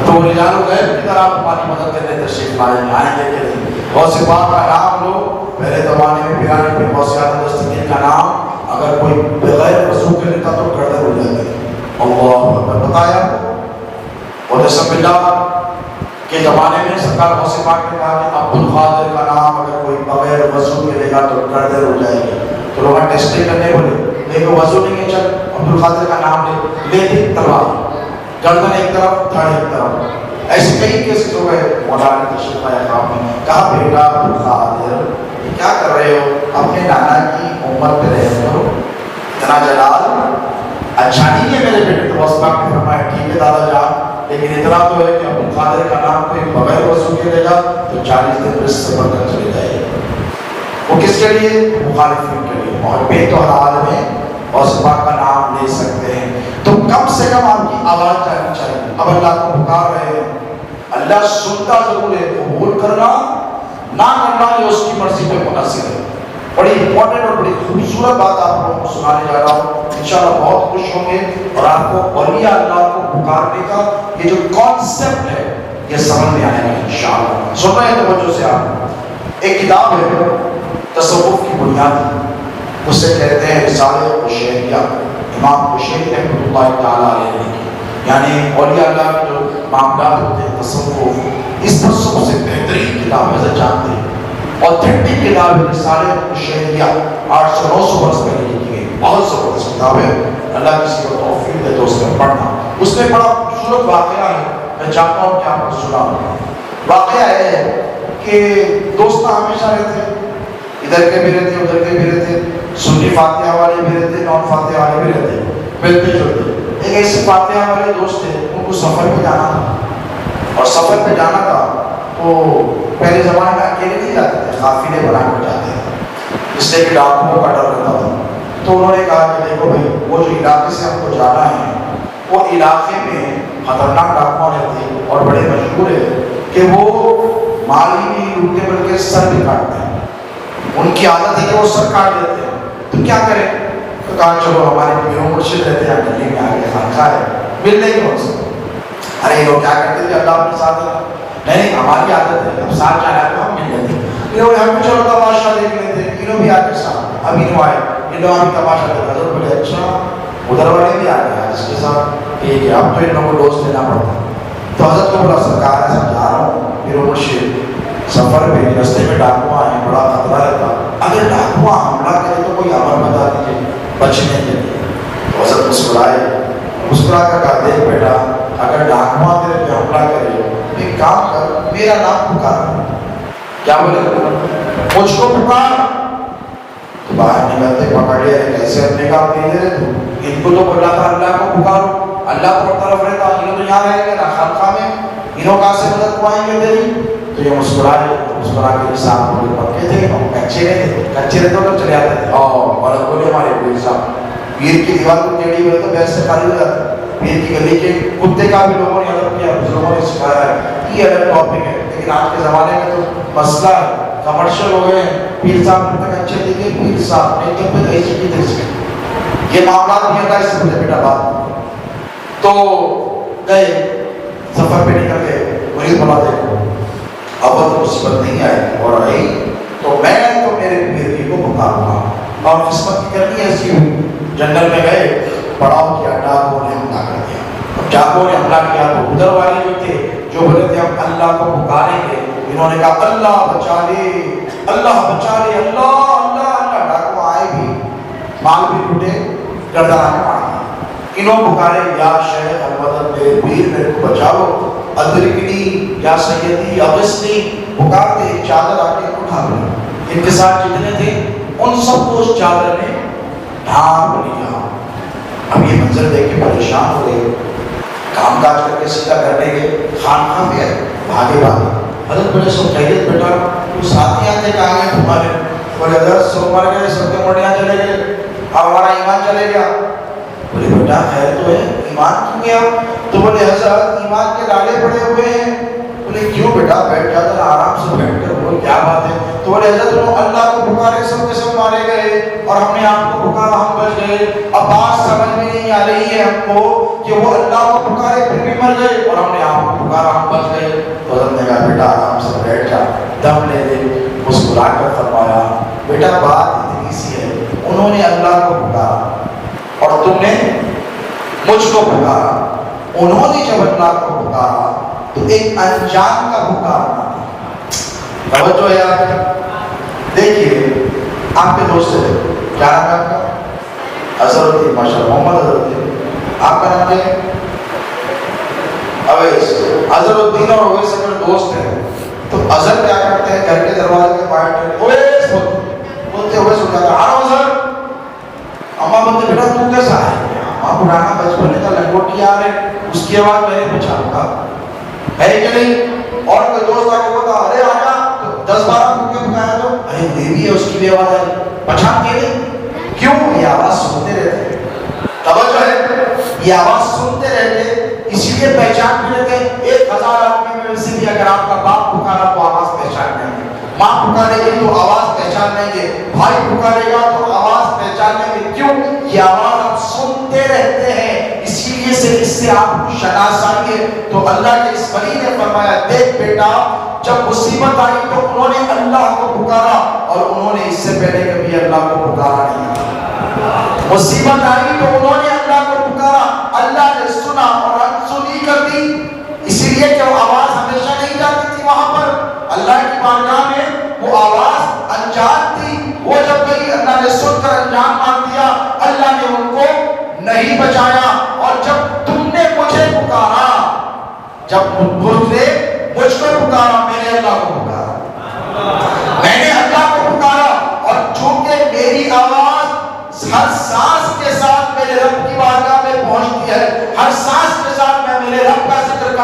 تو رجال غیب کی طرح ہماری مدد کرنے تشریف آئیں گے کہ نہیں. غوث پاک کا نام لو، پہلے زمانے میں پیرانے پہ غوث اعظم دستگیر کا نام اگر کوئی بغیر وضو کے لیتا تو گردن ہو جاتی. اللہ اکبر. بتایا اور بسم اللہ کے زمانے میں سرکار غوث پاک نے کہا کہ عبد القادر کا نام اگر کوئی بغیر وضو کے لے گا تو گردن ہو جائے گی. تو لوگ ٹیسٹنگ کرنے بولے لیکن وضو نہیں ہے، چل عبد القادر کا نام لے لے تلوار گردن ایک طرف دھڑ ایک طرف. ایسے کئی کیسز ہو گئے. مولانا تشریف آئے خواب میں، کہا بیٹا عبد القادر کیا کر رہے ہو؟ اپنے نانا کی عمر پہ رہے ہو، اتنا جلال اچھا نہیں ہے میرے بیٹے. تو غوث پاک نے فرمایا ٹھیک ہے دادا جان، لیکن اتنا تو ہے کہ عبد القادر کا نام کوئی بغیر وضو کے لے گا تو 40 دن رزق سے بڑھ کر چلے جائے. وہ کس کے لیے؟ مخالفین کے لیے. اور بے تو ہر حال میں غوث پاک کا نام لے سکتے ہیں. تو کم سے کم آپ کی آواز جانی چاہیے. اب اللہ کو پکار رہے ہیں، اللہ سنتا ضرور ہے، قبول کرنا نہ کرنا یہ اس کی مرضی پہ منحصر ہے. بڑی امپورٹنٹ اور بڑی خوبصورت بات آپ لوگوں کو سنانے جا رہا ہوں، انشاءاللہ بہت خوش ہوں گے اور آپ کو اولیاء اللہ کو پکارنے کا یہ جو کانسیپٹ ہے یہ سمجھ میں آئے گا انشاءاللہ. سن رہے ہیں توجہ سے آپ؟ ایک کتاب ہے تصوف کی بنیاد، اسے کہتے ہیں رسالہ قشیریہ، امام قشیری رحمۃ اللہ تعالیٰ علیہ کی، یعنی اولیاء اللہ کے جو معاملات ہوتے ہیں تصوف، اس پر سب سے بہترین کتاب ہے. جانتے ہیں اوتھینٹک کتاب ہے رسالہ قشیریہ، 800-900 برس پہلے لکھی گئی، بہت زبردست کتاب ہے. اللہ کسی کو توفیق دے تو اس میں پڑھنا. اس میں بڑا خوبصورت واقعہ ہے، میں چاہتا ہوں کہ آپ کو سناؤں. واقعہ ہے کہ دوست ہمیشہ رہتے، ادھر کے بھی رہتے ادھر کے بھی رہتے. سنی فاتحہ والے بھی رہتے، نان فاتحہ والے بھی رہتے، ملتے جلتے۔ ایک ایسے فاتحہ والے دوست تھے، ان کو سفر پہ جانا تھا، اور سفر پہ جانا تھا تو پہلے زمانے میں اکیلے نہیں جاتے تھے، قافلے بنا کر جاتے تھے، اس لیے کہ ڈاکوؤں کا ڈر رہتا تھا۔ تو انہوں نے کہا کہ دیکھو بھائی، وہ جو علاقے سے ہم کو جانا ہے، وہ علاقے میں خطرناک ڈاکو رہتے ہیں اور بڑے مشہور ہے کہ وہ مال ہی نہیں لوٹتے بلکہ سر بھی کاٹتے ہیں، ان کی عادت ہے کہ وہ سر کاٹ دیتے ہیں۔ تو کیا کریں؟ تو کہا چلو ہمارے پیروں مرشد رہتے ہیں گلی میں آگے خانقاہ ہے، مل لیں گے ان سے۔ ارے لوگ کیا کرتے تھے، اللہ اپنے ساتھ ہے، نہیں ہماری عادت ہے، اب ساتھ جانا ہے تو ہم مل لیتے ہیں۔ انہوں نے ہم چلو تماشا دیکھ لیتے ہیں، انہوں بھی آگے ساتھ، اب انہوں آئے، انہوں بھی تماشا دیکھا، حضرت بولے اچھا ادھر والے بھی آ گئے جس کے ساتھ، ٹھیک ہے اب تو ان لوگوں کو ڈوز دینا پڑتا ہے۔ تو حضرت کو بولا سرکار ایسا جا رہا ہوں پیر و مرشد، سفر پہ رستے میں ڈاکو آئے ہیں، بڑا خطرہ رہتا، اگر ڈاکو حملہ کرے تو کوئی عمل بتا دیجیے بچنے کے لیے۔ تو حضرت مسکرائے، مسکرا کر کہا دیکھ بیٹا، اگر ڈاکو تیرے پہ حملہ کرے ایک کام کر، میرا نام پکار۔ کیا بولے؟ مجھ کو پکار۔ تو باہر نکلتے پکڑ لیا، کیسے اپنے کام نہیں دے رہے تو ان کو تو بولا تھا اللہ کو پکارو، اللہ پر طرف رہتا، انہوں تو یہاں رہیں گے نا خانقاہ میں، انہوں کہاں سے مدد پائیں گے تیری؟ تو یہ مسکرائے، مسکرا کے صاحب بولے پکے تھے، کچے نہیں تھے، کچے رہتے تو چلے آتے تھے، اور بولے ہمارے پیر صاحب پیر کی دیوار کو ٹیڑھی ہوئے تو بیس سے خالی ہو جاتا، پیر کی گلی کے کتے کا بھی لوگوں نے ادب کیا، بزرگوں نے سکھایا ہے، یہ الگ ٹاپک ہے، لیکن آج کے زمانے میں تو مسئلہ ہے، کمرشل ہو گئے ہیں، پیر صاحب تک اچھے دیکھے، پیر صاحب نہیں تو پھر ایسی کی دیکھ سکتے، یہ معاملات بھی اللہ سے بولے بیٹا بات۔ تو گئے سفر پہ نکل گئے، مرید بنا دیکھو اب تو مصیبت نہیں آئی، اور آئی تو میں تو میرے پیر کو پکاروں گا، اور قسمت کی کرنی ایسی ہوئی، جنگل میں گئے، پڑاؤ کیا، ڈاکو نے حملہ کر دیا۔ اب ڈاکو نے حملہ کیا تو ادھر والے جو تھے جو بولے تھے ہم اللہ کو پکاریں گے، انہوں نے کہا اللہ بچا لے، اللہ بچا لے، اللہ اللہ اللہ۔ ڈاکو آئے بھی، مال بھی لوٹے، گردانہ کے مار دیا۔ انہوں پکارے یا شیخ المدد میرے پیر میرے کو بچاؤ، ادرکنی یا سیدی اغثنی، پکارتے ایک چادر آ کے اٹھا لی، ان کے ساتھ جتنے تھے ان سب کو اس چادر نے ڈھانپ لیا۔ اب یہ منظر دیکھ کے پریشان ہو گئے، کام کاج کر کے سیدھا کرنے گئے، خانقاہ میں بھاگے بھاگے۔ حضرت بولے سو خیریت بیٹا، تو ساتھی آتے کہاں گئے تمہارے؟ بولے حضرت سو مر گئے، سب کے مڑیاں چلے گئے، اب ہمارا ایمان چلے گیا۔ بولے بیٹا خیر تو ہے، ایمان کیوں گیا؟ تو بولے حضرت ایمان کے لالے پڑے ہوئے ہیں۔ بولے کیوں بیٹا؟ بیٹھ جا ذرا آرام سے بیٹھ کر بول کیا بات ہے؟ تو بولے حضرت وہ اللہ کو پکارے سب کے سب مارے گئے، اور ہم نے آپ کو پکارا ہم بچ گئے، اب بات سمجھ میں نہیں آ رہی ہے ہم کو کہ وہ اللہ کو پکارے پھر بھی مر گئے، اور ہم نے آپ کو پکارا ہم بچ گئے۔ تو حضرت نے کہا بیٹا آرام سے بیٹھ جا، دم لے لے، مسکرا کر فرمایا بیٹا بات اتنی سی ہے، انہوں نے اللہ کو پکارا اور تم نے مجھ کو پکارا، انہوں نے جب اللہ کو پکارا تو ایک انجان کا پکارنا تھا۔ توجہ ہے آپ کا؟ دیکھیے آپ کے دوست ہے، کیا نام ہے آپ کا؟ اظہر الدین، ماشاء اللہ محمد اظہر الدین، آپ کا نام کیا ہے؟ اویس۔ اظہر الدین اور اویس اگر دوست ہیں تو اظہر کیا کرتے ہیں، گھر کے دروازے کے باہر اویس بولتے اویس اٹھ جاتا، آ اویس۔ اماں بولتے بیٹا تو کیسا ہے؟ ماں پرانا بچپن کا لنگوٹی آ رہے، اس کی آواز میں نے پہچانا تھا ہے کہ نہیں؟ اور کوئی دوست آ کے بولتا ارے آجا، تو 10-12 پھوکے پکایا تو ارے دیوی ہے، اس کی بھی آواز آئی، پہچانتے نہیں؟ کیوں؟ یہ آواز سنتے رہتے، توجہ ہے، یہ آواز سنتے رہتے اسی لیے پہچان بھی لیتے۔ 1000 آدمی میں سے بھی اگر آپ کا باپ پکارا تو آواز پہچان لیں گے، ماں پکارے گی تو آواز پہچان لیں گے، بھائی پکارے گا تو آواز پہچان لیں گے۔ کیوں؟ یہ آواز آپ سنتے رہتے ہیں، اسی لیے سے اس سے آپ کو شناسائی ہے۔ تو اللہ کے اس ولی نے فرمایا دیکھ بیٹا، جب مصیبت آئی تو انہوں نے اللہ کو پکارا، اور انہوں نے اس سے پہلے کبھی اللہ کو پکارا نہیں۔ مصیبت آئی تو انہوں نے اللہ کو پکارا، اللہ نے سنا اور انسنی کر دی، اسی لیے کہ وہ آواز ہمیشہ نہیں جاتی تھی وہاں پر، اللہ کی بارگاہ میں وہ آواز انجان تھی، وہ جب گئی اللہ نے سن کر انجام مان دیا، اللہ نے ان کو نہیں بچایا۔ اور جب تم نے مجھے پکارا، جب مجھ نے مجھ کو پکارا، میں نے اللہ کو پکارا، میں نے اللہ کو پکارا، اور چونکہ میری آواز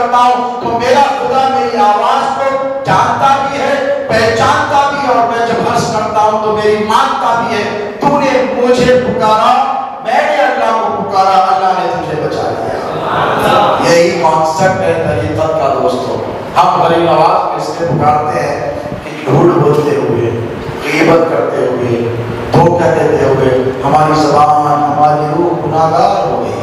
کرتا ہوں تو میرا خدا میری آواز کو جانتا بھی ہے، پہچانتا بھی ہے، اور میں جب عرض کرتا ہوں تو میری مانتا بھی ہے۔ تو نے مجھے پکارا، میں نے اللہ کو پکارا، اللہ نے تجھے بچا لیا۔ یہی کانسیپٹ ہے طریقت کا دوستو۔ ہم غریب نواز اس لیے پکارتے ہیں کہ جھوٹ بولتے ہوئے، غیبت کرتے ہوئے، دھوکہ دیتے ہوئے ہماری زبان، ہماری روح گناہگار ہو گئی ہے۔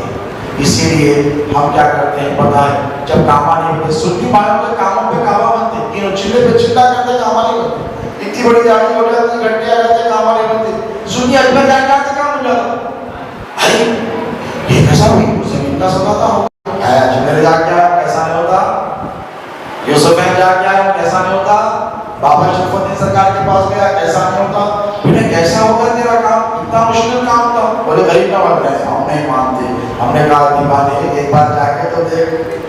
اسی لیے ہم کیا کرتے ہیں پتہ ہے، جب کاما نہیں ہوتے، سنی مانوں کے کاموں پہ کعبہ بنتے، تینوں چلے پہ چلا کرتے، کاما نہیں بنتے، اتنی بڑی داڑھی ہو جاتی، گھنٹے آ جاتے، کاما نہیں بنتے، سنی اجمیر جا کے کام ہو جاتا۔ ارے یہ کیسا ہوئی؟ زمین کا سودا تھا، اجمیر جا کے کیسا نہیں ہوتا، یوسف میں جا کے آیا کیسا نہیں ہوتا، بابا شرف الدین سرکار کے پاس گیا کیسا نہیں ہوتا، بیٹا کیسا ہوگا تیرا کام، اتنا مشکل کام تھا۔ بولے غریب نواز رہے، ہم نہیں مانتے۔ ہم نے کہا دیوانے ایک بار جا کے تو دیکھ،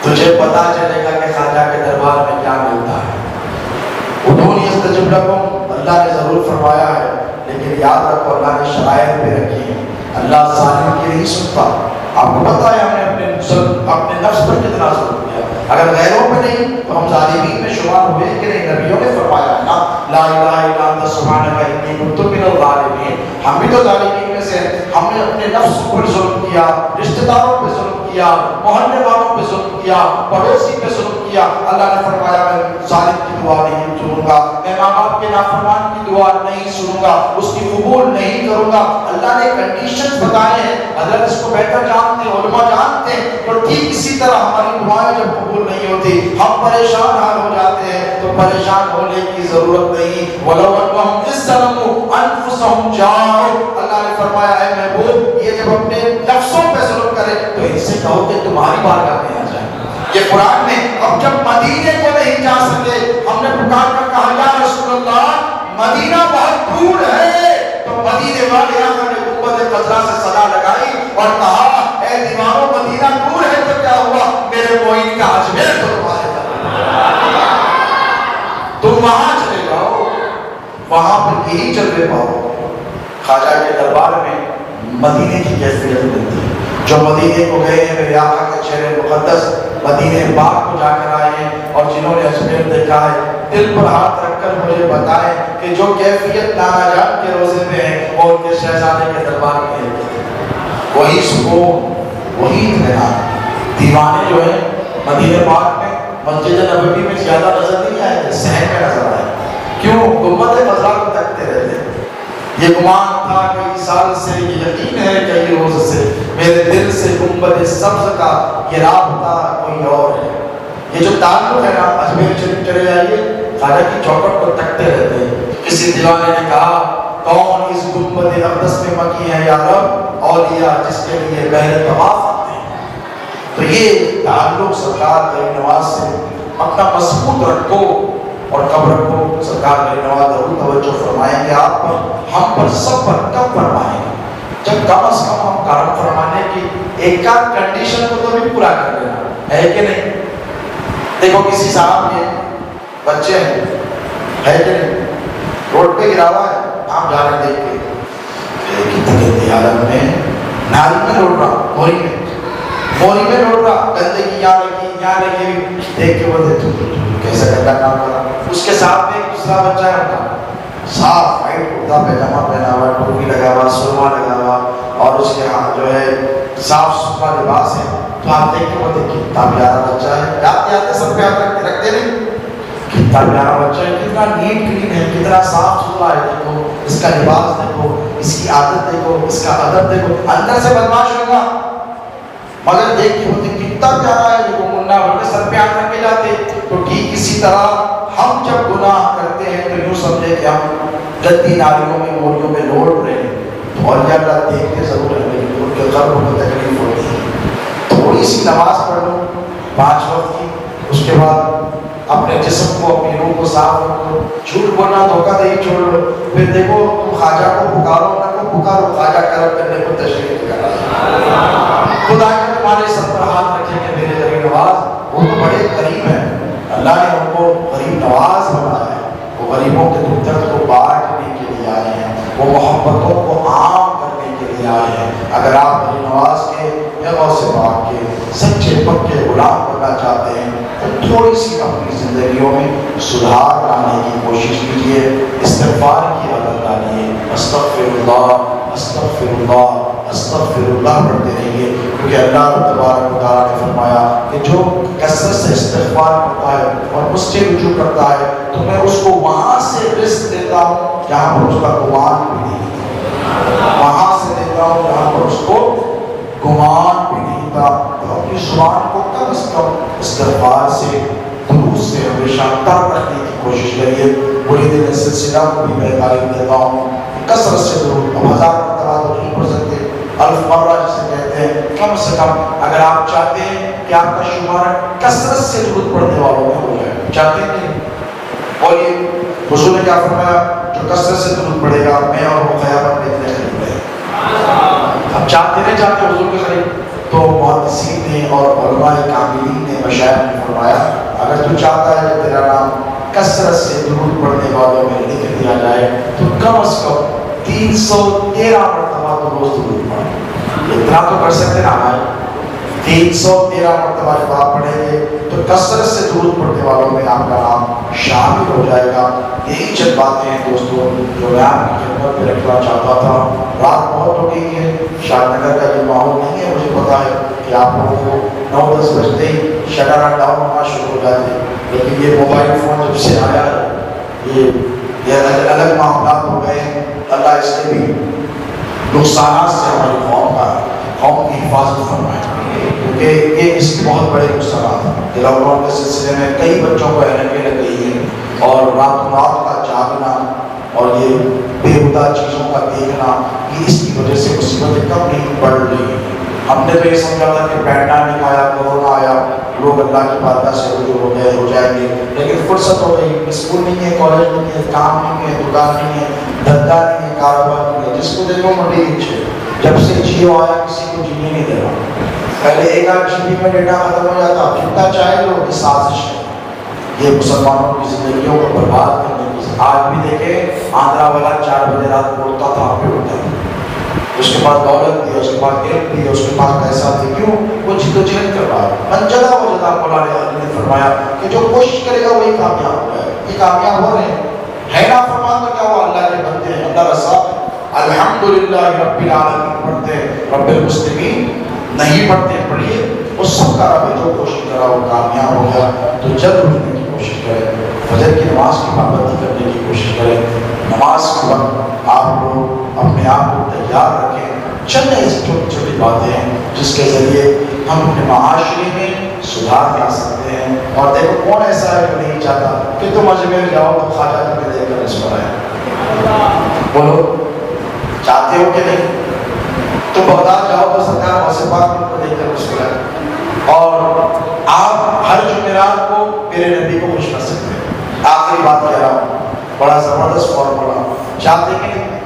تجھے پتا چلے گا کہ خواجہ کے دربار میں کیا ملتا ہے۔ ادعونی استجب لکم، اللہ نے ضرور فرمایا ہے، لیکن یاد رکھو اللہ نے شرائط بھی رکھی ہے، اللہ ظالم کی نہیں سنتا۔ آپ کو پتا ہے ہم نے اپنے نفس پر کتنا ظلم کیا، اگر غیروں پہ نہیں تو ہم ظالمین میں شمار ہوئے کہ نہیں؟ نبیوں نے فرمایا نا، لا الہ الا انت سبحانک انی کنت من الظالمین۔ ہم بھی تو ظالمین میں سے ہیں، ہم نے اپنے نفس پر ظلم کیا، رشتہ داروں پہ ظلم کیا، محلے والوں پہ ظلم کیا، پڑوسی پہ ظلم کیا۔ اللہ نے فرمایا میں ظالم کی دعا نہیں سنوں گا، میں ماں باپ کے نافرمان کی دعا نہیں سنوں گا، اس کی قبول نہیں کروں گا۔ اللہ نے کنڈیشنز بتائے ہیں، حضرت اس کو بہتر جانتے ہیں، علماء جانتے ہیں، اور ٹھیک اسی طرح ہماری دعائیں جب قبول نہیں ہوتی، ہم پریشان حال ہو جاتے ہیں، تو پریشان ہونے کی ضرورت نہیں۔ وَلَوْ أَنَّهُمْ إِذْ ظَلَمُوا أَنفُسَهُمْ جَاءُوكَ، اللہ نے فرمایا ہے محبوب یہ جب اپنے نفسوں پہ ظلم کرے تو ان سے کہو کہ تمہاری بارگاہ میں آ جائے۔ یہ قرآن میں اب جب مدینے کو نہیں جا سکے، ہم نے پکار کر کہا یا رسول اللہ مدینہ بہت دور ہے، تو مدینے والے آقا نے گنبد خضرا سے صدا لگائی اور کہا اے دیوانوں مدینہ دور ہے تو کیا ہوا، میرے معین کا اجمیر تو تمہارے تم وہاں چلے جاؤ، وہاں پر یہی چلے پاؤ۔ خواجہ کے دربار میں مدینے کی کیفیت ملتی ہے۔ جو مدینے کو گئے ہیں میرے آقا کے چہرے مقدس مدینے پاک کو جا کر آئے ہیں، اور جنہوں نے اجمیر دیکھا ہے دل پر ہاتھ رکھ کر مجھے بتائیں کہ جو کیفیت نانا جان کے روزے میں ہے اور ان کے شہزادے کے دربار میں ہے، وہی سکون، وہی اطمینان۔ دیوانے جو ہیں مدینے پاک میں مسجد نبوی میں زیادہ نظر نہیں آئے، صحن میں نظر آئے۔ کیوں؟ گنبد خضرا کو تکتے رہتے ہیں۔ یہ گمان تھا کئی سال سے، یہ یقین ہے کئی روز سے، میرے دل سے گنبد سبز کا یہ رابطہ کوئی اور ہے۔ یہ جو تعلق ہے نا، اجمیر شریف چلے جائیے، خواجہ کی چوکھٹ کو تکتے رہتے ہیں۔ کسی دیوانے نے کہا کون اس گنبد اقدس میں مکی ہے یا رب؟ اولیاء جس کے لیے بہر طواف آتے ہیں۔ تو یہ تعلق سرکار غریب نواز سے اپنا مضبوط رکھو، اور قبر کو سرکار غریب نواز ضرور توجہ فرمائیں گے آپ پر، ہم پر، سب پر کب فرمائیں گے؟ جب کم از کم ہم کرم فرمانے کی ایک آدھ کنڈیشن کو تو بھی پورا کر لینا ہے کہ نہیں؟ دیکھو کسی صاحب کے بچے ہیں، ہے کہ نہیں، روڈ پہ گرا ہوا ہے، آپ جا رہے دیکھ کے کتنی حالت میں نالی میں لوٹ رہا، موری میں لوٹ رہا، گندگی یہاں لگی دیکھ کے بولتے تو کیسا گندا کام کر رہا۔ اس کے ساتھ میں ایک دوسرا بچہ ہے ہوتا صاف وائٹ کرتا پیجامہ پہنا ہوا، ٹوپی لگا ہوا، سرما لگا ہوا، اور اس کے ہاتھ جو ہے صاف ستھرا لباس ہے، تو آپ دیکھ کے بولتے کتنا پیارا بچہ ہے۔ یاد آتے سب پیار رکھتے نہیں، کتنا پیارا بچہ ہے، کتنا نیٹ کلین ہے، کتنا صاف ستھرا ہے، دیکھو اس کا لباس دیکھو، اس کی عادت دیکھو، اس کا ادب دیکھو۔ اندر سے بدماش ہوگا مگر دیکھ کے ہوتے کتنا پیارا ہے، جو منا بڑھ کے سر پہ ہاتھ رکھ کے جاتے۔ تو ٹھیک اسی طرح ہم جب گناہ کرتے ہیں تو یوں سمجھے کہ ہم گندی نالیوں میں، موریوں میں لوٹ رہے ہیں، تو اور اللہ دیکھتے ضرور ہے، لیکن ان کے قلب کو تکلیف ہوتی ہے۔ تھوڑی سی نماز پڑھ لو 5 وقت کی، اس کے بعد اپنے جسم کو، اپنی روح کو صاف رکھو، جھوٹ بولنا، دھوکہ دہی چھوڑ لو، پھر دیکھو تم خواجہ کو پکارو نہ کو پکارو، خواجہ کرم کرنے کو تشریف کرا۔ خدا کے تمہارے سر پر ہاتھ رکھے کہ میرے غریب نواز وہ تو بڑے قریب ہیں، اللہ نے ان کو غریب نواز بنایا ہے، وہ غریبوں کے دکھ درد کو بانٹنے کے لیے آئے ہیں، وہ محبتوں کو عام کرنے کے لیے آئے ہیں۔ اگر آپ غریب نواز کے یا غوث پاک کے سچے پکے غلام بننا کرنا چاہتے ہیں تو تھوڑی سی اپنی زندگیوں میں سدھار لانے کی کوشش کیجیے، استغفار کی عادت ڈالیے، استغفر اللہ استغفر اللہ استغفر اللہ پڑھتے رہیے، کیونکہ اللہ تبارک و تعالیٰ نے فرمایا کہ جو کثرت سے استغفار کرتا ہے اور مجھ سے رجوع کرتا ہے تو میں اس کو وہاں سے رزق دیتا ہوں جہاں پر اس کا گمان بھی نہیں تھا، وہاں سے دیتا ہوں جہاں پر اس کو گمان بھی نہیں تھا۔ تو اپنی زبان کو کم از کم استغفار سے، درود سے ہمیشہ تر رکھنے کی کوشش کریے۔ پوری دن سلسلہ کو بھی میں تعلیم دیتا ہوں، کثرت سے درود، اب 1000 مرتبہ تو نہیں پڑھ سکتے، الف مرہ جسے کہتے ہیں، کم سے کم اگر آپ چاہتے ہیں کہ آپ کا شمار کثرت سے درود پڑھنے والوں میں ہو جائے، چاہتے ہیں نہیں؟ بولیے، حضور نے کیا فرمایا؟ جو کثرت سے درود پڑھے گا میں اور وہ قیامت میں اتنے قریب رہے۔ اب چاہتے نہیں چاہتے حضور کے قریب؟ تو محدثین نے اور علماء کاملین نے، مشائخ نے فرمایا اگر تو چاہتا ہے کہ تیرا نام کثرت سے درود پڑھنے والوں میں لکھ دیا جائے تو کم از کم 313 مرتبہ تو روز درود پڑھیں۔ اتنا تو کر سکتے نا بھائی، 313 مرتبہ جب آپ پڑھیں گے تو کثرت سے درود پڑھنے والوں میں آپ کا نام شامل ہو جائے گا۔ یہی چند باتیں ہیں دوستوں جو میں آپ کی خدمت میں رکھنا چاہتا تھا۔ رات بہت ہو گئی ہے، شاد نگر کا جو ماحول نہیں ہے، مجھے پتا ہے کہ آپ لوگوں کو 9-10 بجتے ہی شٹر ڈاؤن ہونا شروع ہو جاتے ہیں، لیکن یہ موبائل فون جب سے آیا ہے یہ الگ الگ معاملات ہو گئے ہیں۔ اللہ اس کے بھی نقصانات سے ہماری قوم کی حفاظت فرمائے، کیونکہ یہ اس کے بہت بڑے نقصانات ہیں۔ لاک ڈاؤن کے سلسلے میں کئی بچوں کو اینکیں لگ گئی ہیں، اور رات کا جاگنا اور یہ بےہودہ چیزوں کا دیکھنا، یہ اس کی وجہ سے مصیبتیں کم نہیں بڑھ رہی ہیں۔ ہم نے تو یہ سمجھا تھا کہ پینڈیمک آیا، کورونا آیا، لوگ اللہ کی بارگاہ سے رجوع ہو جائیں گے، لیکن فرصت ہو گئی، اسکول نہیں ہے، کالج نہیں ہے، کام نہیں ہے، دکان نہیں ہے، دھندا نہیں ہے، کاروبار نہیں ہے، جس کو دیکھو منڈی نیچے۔ جب سے جیو آیا کسی کو جینے نہیں دے رہا، پہلے 1 GB میں ڈیٹا ختم ہو جاتا، جتنا چاہے لو، یہ سازش ہے، یہ مسلمانوں کی زندگیوں کو برباد کرنے کی۔ آج بھی دیکھیں آندھرا والا 4 بجے رات کو اٹھتا تھا، آپ بھی اٹھتا ہے، اس کے پاس دولت بھی ہے، اس کے پاس علم بھی ہے، اس کے پاس پیسہ بھی، کیوں؟ وہ جدوجہد کر رہا ہے۔ منجدہ وجدہ مولانا علی نے فرمایا کہ جو کوشش کرے گا وہی کامیاب ہو جائے، یہ کامیاب ہو رہے ہیں۔ ہے نا فرمان تو کیا وہ اللہ کے بندے ہیں، اللہ رسا الحمدللہ رب العالمین پڑھتے ہیں، رب المسلمین نہیں پڑھتے ہیں، پڑھیے، اس سب کا رب جو کوشش کرا وہ کامیاب ہو گیا۔ تو جلد اٹھنے کی کوشش کریں، فجر کی نماز کی پابندی کرنے کی کوشش کریں، نماز کے وقت آپ لوگ اپنے آپ کو تیار رکھیں۔ چند ایسی چھوٹی چھوٹی باتیں ہیں جس کے ذریعے ہم اپنے معاشرے میں سدھار لا سکتے ہیں۔ اور دیکھو کون ایسا ہے جو نہیں چاہتا کہ تم اجمیر جاؤ تو خواجہ تمہیں دیکھ کر اس پر آئے؟ بولو، چاہتے ہو کہ نہیں؟ تو بغداد جاؤ تو سرکار غوث پاک کو دیکھ کر مسکرائے، اور آپ ہر جمعرات کو میرے نبی کو خوش کر سکتے ہیں۔ آخری بات کہہ رہا ہوں، بڑا زبردست فارمولا، چاہتے کہ نہیں؟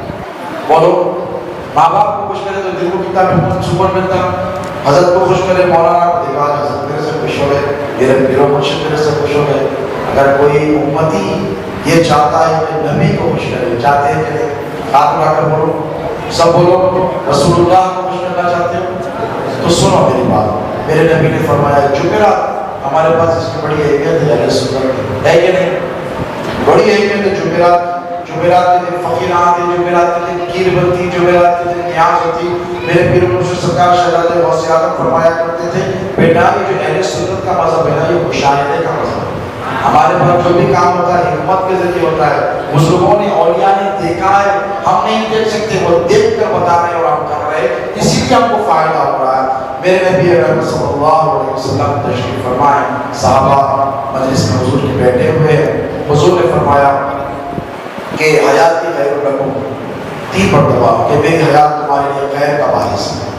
بولو، ماں باپ کو خوش کرے تو دل کو کتنا سکون ملتا، حضرت کو خوش کرے، مولانا کو دیکھا حضرت میرے سے خوش ہو گئے، میرے پیرو مرشد میرے سے خوش ہو گئے۔ اگر کوئی امتی یہ چاہتا ہے کہ نبی کو خوش کرے، چاہتے ہیں کہ نہیں؟ ہاتھ اٹھا کر بولو، سب بولو، رسول اللہ کو خوش کرنا چاہتے ہو؟ تو سنو میری بات، میرے نبی نے فرمایا جمعرات ہمارے پاس اس کی بڑی اہمیت ہے، سنت ہے کہ نہیں؟ بڑی اہمیت ہے جمعرات کے دن فقیر آتے، جمعرات کے دن کھیر بنتی، جمعرات کے دن نیاز ہوتی۔ میرے پیر مرشد سرکار شہزادے غوث اعظم فرمایا کرتے تھے، بیٹا یہ جو اہل سنت کا مذہب ہے نا، یہ مشاہدے کا مذہب ہے۔ ہمارے پاس جو بھی کام ہوتا ہے حکمت کے ذریعے ہوتا ہے، بزرگوں نے، اولیاء نے دیکھا ہے، ہم نہیں دیکھ سکتے، وہ دیکھ کر بتا رہے اور ہم کر رہے، اسی لیے ہم کو فائدہ ہو رہا ہے۔ میرے نبی اکرم صلی اللہ علیہ وسلم تشریف فرمائے، صحابہ مجلس میں حضور کے بیٹھے ہوئے، حضور نے فرمایا کہ حیات خیر لکم، 3 مرتبہ کہ میری حیات تمہارے لیے خیر کا باعث ہے۔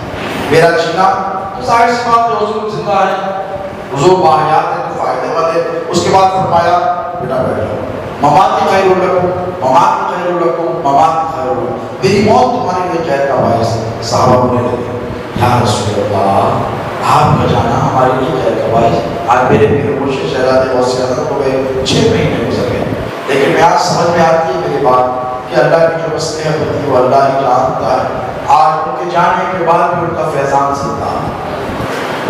میرا جینا تو ظاہر سی بات ہے، حضور زندہ ہے، حضور باحیات ہے تو فائدہ مند ہے۔ اس کے بعد فرمایا بیٹا بیٹھو، مماتی خیر لکم، مماتی خیر لکم، مماتی خیر لکم، میری موت تمہارے لیے خیر کا باعث ہے۔ صحابہ بولنے لگے یا رسول اللہ، آپ کا جانا ہمارے لیے خیر کا باعث۔ آج میرے پیر مرشد شہزادے غوث اعظم کو گئے 6 مہینے گزر گئے، لیکن میں آج سمجھ میں آتی ہے میری بات کہ اللہ کی جو مصلحت ہوتی ہے وہ اللہ ہی جانتا ہے۔ آج ان کے جانے کے بعد بھی ان کا فیضان زندہ ہے۔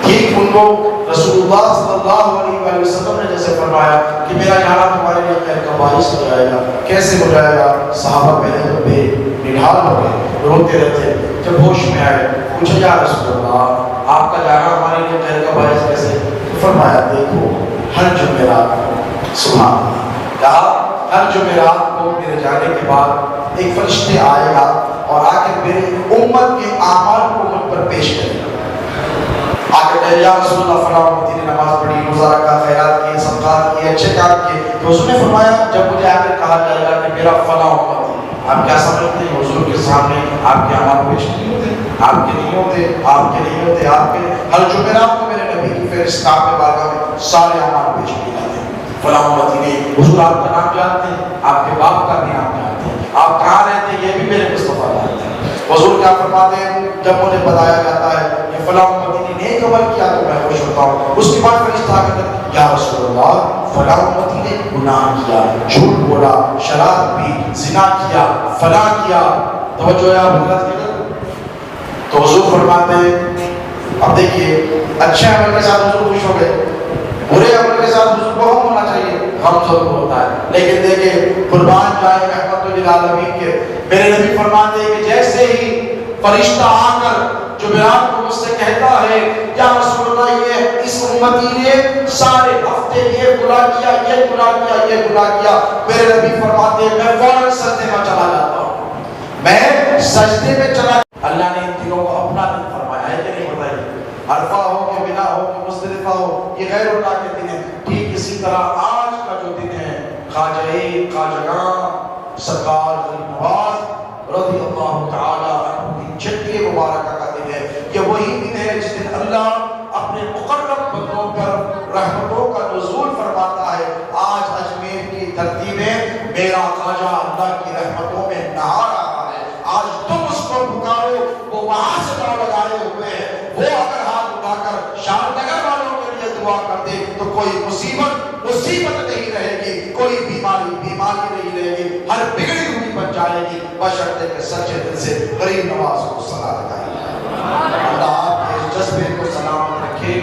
ٹھیک ان کو رسول اللہ صلی اللہ علیہ وسلم نے جیسے فرمایا کہ میرا جانا تمہارے لیے خیر کا باعث ہو جائے گا. کیسے ہو جائے گا؟ صحابہ پہلے تو بے نڈھال ہو گئے, روتے رہتے. جب ہوش میں آئے پوچھا یا رسول اللہ آپ کا جانا ہمارے لیے خیر کا باعث کیسے؟ تو فرمایا دیکھو ہر جمعرات, سبحان اللہ, کہا ہر جمعرات کو میرے جانے کے بعد ایک فرشتے آئے گا اور آ کے میری امت کے اعمال کو مجھ پر پیش کرے گا. آگے کہے یا رسول اللہ فلاں امتی نے نماز پڑھی, روزہ رکھا, خیرات کیے, صدقات کیے, اچھے کام کیے. تو اس نے فرمایا جب مجھے آ کے کہا جائے گا کہ میرا فلاں امتی, آپ کیا سمجھتے ہیں حضور کے سامنے آپ کے اعمال پیش نہیں ہوتے, آپ کے نہیں ہوتے, آپ کے نہیں ہوتے, آپ کے ہر جمعرات کو میرے نبی کی فہرست آپ کے بارگاہ میں سارے اعمال پیش کیے جاتے ہیں. فلاں امتی نے حضور آپ کا نام جانتے ہیں, آپ کے باپ کا بھی نام جانتے ہیں, آپ کہاں رہتے ہیں یہ بھی میرے مصطفیٰ جانتے ہیں. حضور کیا فرماتے ہیں جب مجھے بتایا جاتا ہے کہ فلاں امتی نے نیک عمل کیا تو میں خوش ہوتا ہوں. اس کے بعد فرشتہ آ کر یا رسول اللہ فلاں امتی نے گناہ کیا, جھوٹ بولا, شراب پی, زنا کیا, فلاں کیا. توجہ ہے آپ حضرت کی طرف. تو حضور فرماتے ہیں اب دیکھیے اچھے عمل کے ساتھ حضور خوش ہو گئے, برے عمل کے ساتھ حضور کو غم ہونا چاہیے, غم ضرور ہوتا ہے. لیکن دیکھیں قربان جائے رحمت للعالمین کے میرے نبی فرماتے ہیں کہ جیسے ہی فرشتہ آ کر جمعرات کو مجھ سے کہتا ہے یا رسول اللہ یہ اس امتی نے سارے ہفتے یہ گناہ کیا, یہ گناہ کیا, یہ گناہ کیا, میرے نبی فرماتے ہیں میں فوراً سجدے میں چلا جاتا ہوں, میں سجدے میں چلا. اللہ نے ان دنوں کو اپنا دن فرمایا ہے کہ نہیں بتائیے, عرفہ ہو کہ بنا ہو کہ مزدلفہ ہو, یہ غیر اللہ کے دن ہے. ٹھیک اسی طرح آج کا جو دن ہے خواجہ سرکار غریب نواز رضی اللہ تعالی عنہ کی چھٹی مبارکہ کا دن ہے. یہ وہی دن ہے جس دن اللہ اپنے مقرب بندوں پر رحمتوں کا نزول فرماتا ہے. آج اجمیر کی دھرتی میں میرا خواجہ اللہ کی رحمتوں میں نہا رہا ہے. آج تم اس کو پکارو, وہ وہاں سے دعا لگائے ہوئے ہیں, وہ اگر ہاتھ اٹھا کر شاد نگر والوں کے لیے دعا کر دے تو کوئی مصیبت نہیں رہے گی, کوئی بیماری نہیں رہے گی, ہر بگڑی ہوئی بن جائے گی, بشرطے کہ سچے دل سے غریب نواز کو صلاح لگائی جائے. اللہ آپ کے جذبے کو سلامت رکھے,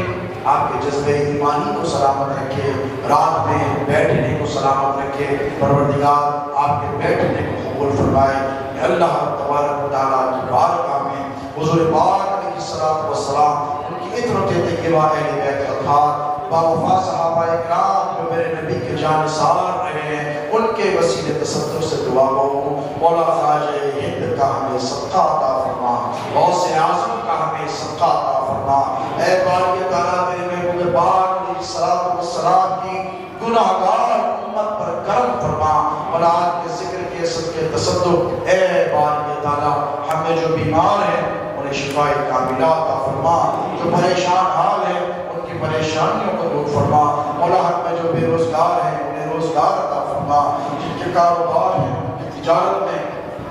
آپ کے جذبے ایمانی کو سلامت رکھے, رات میں بیٹھنے کو سلامت رکھے. پروردگار آپ کے بیٹھنے کو قبول فرمائے. اللہ تبارک و تعالیٰ کی بارگاہ میں حضور پاک علیہ الصلوۃ والسلام, ان کی عطرت طیبہ اہل بیت اطہار, باوفا صحابہ اکرام جو میرے نبی کے جانثار رہے ہیں, ان کے وسیلے تصدق سے دعا کروں مولا خواجہ ہند کا ہمیں صدقہ عطا فرما, غوث اعظم کا ہمیں صدقہ عطا فرما. اے باری تعالیٰ تیرے محبوب پاک علیہ الصلوۃ والسلام کی گناہگار امت پر کرم فرما. مولا آپ کے ذکر کے صدقے تصدق اے باری تعالیٰ ہمیں جو بیمار ہیں انہیں شفاء کاملہ عطا فرما, جو پریشان حال ہیں ان کی پریشانیوں کو دور فرما. مولا ہمیں جو بے روزگار ہیں انہیں روزگار عطا فرما, جن کے کاروبار ہیں ان کی تجارت میں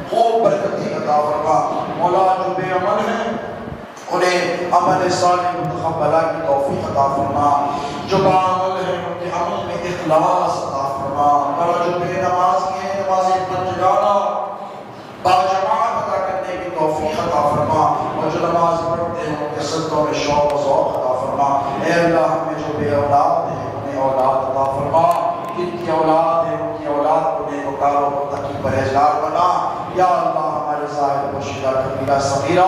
خوب برکتی عطا فرما. مولا جو بے عمل ہیں انہیں عمل صالح متقبلہ کی توفیق عطا فرما, جو باعمل ہیں ان کے عمل میں اخلاص عطا فرما. مولا جو بے نماز ہیں نماز پنجگانہ باجماعت ادا کرنے کی توفیق عطا فرما, اور جو نماز پڑھتے ہیں ان کے صدقوں میں شوق و ذوق عطا فرما. اے اللہ ہمیں جو بے اولاد ہیں انہیں اولاد عطا فرما, جن کی اولاد ہے ان کی اولاد کو نیکوکار و متقی پرہیزگار بنا. یا اللہ ہمارے ظاہر پوشیدہ کبیرہ صغیرہ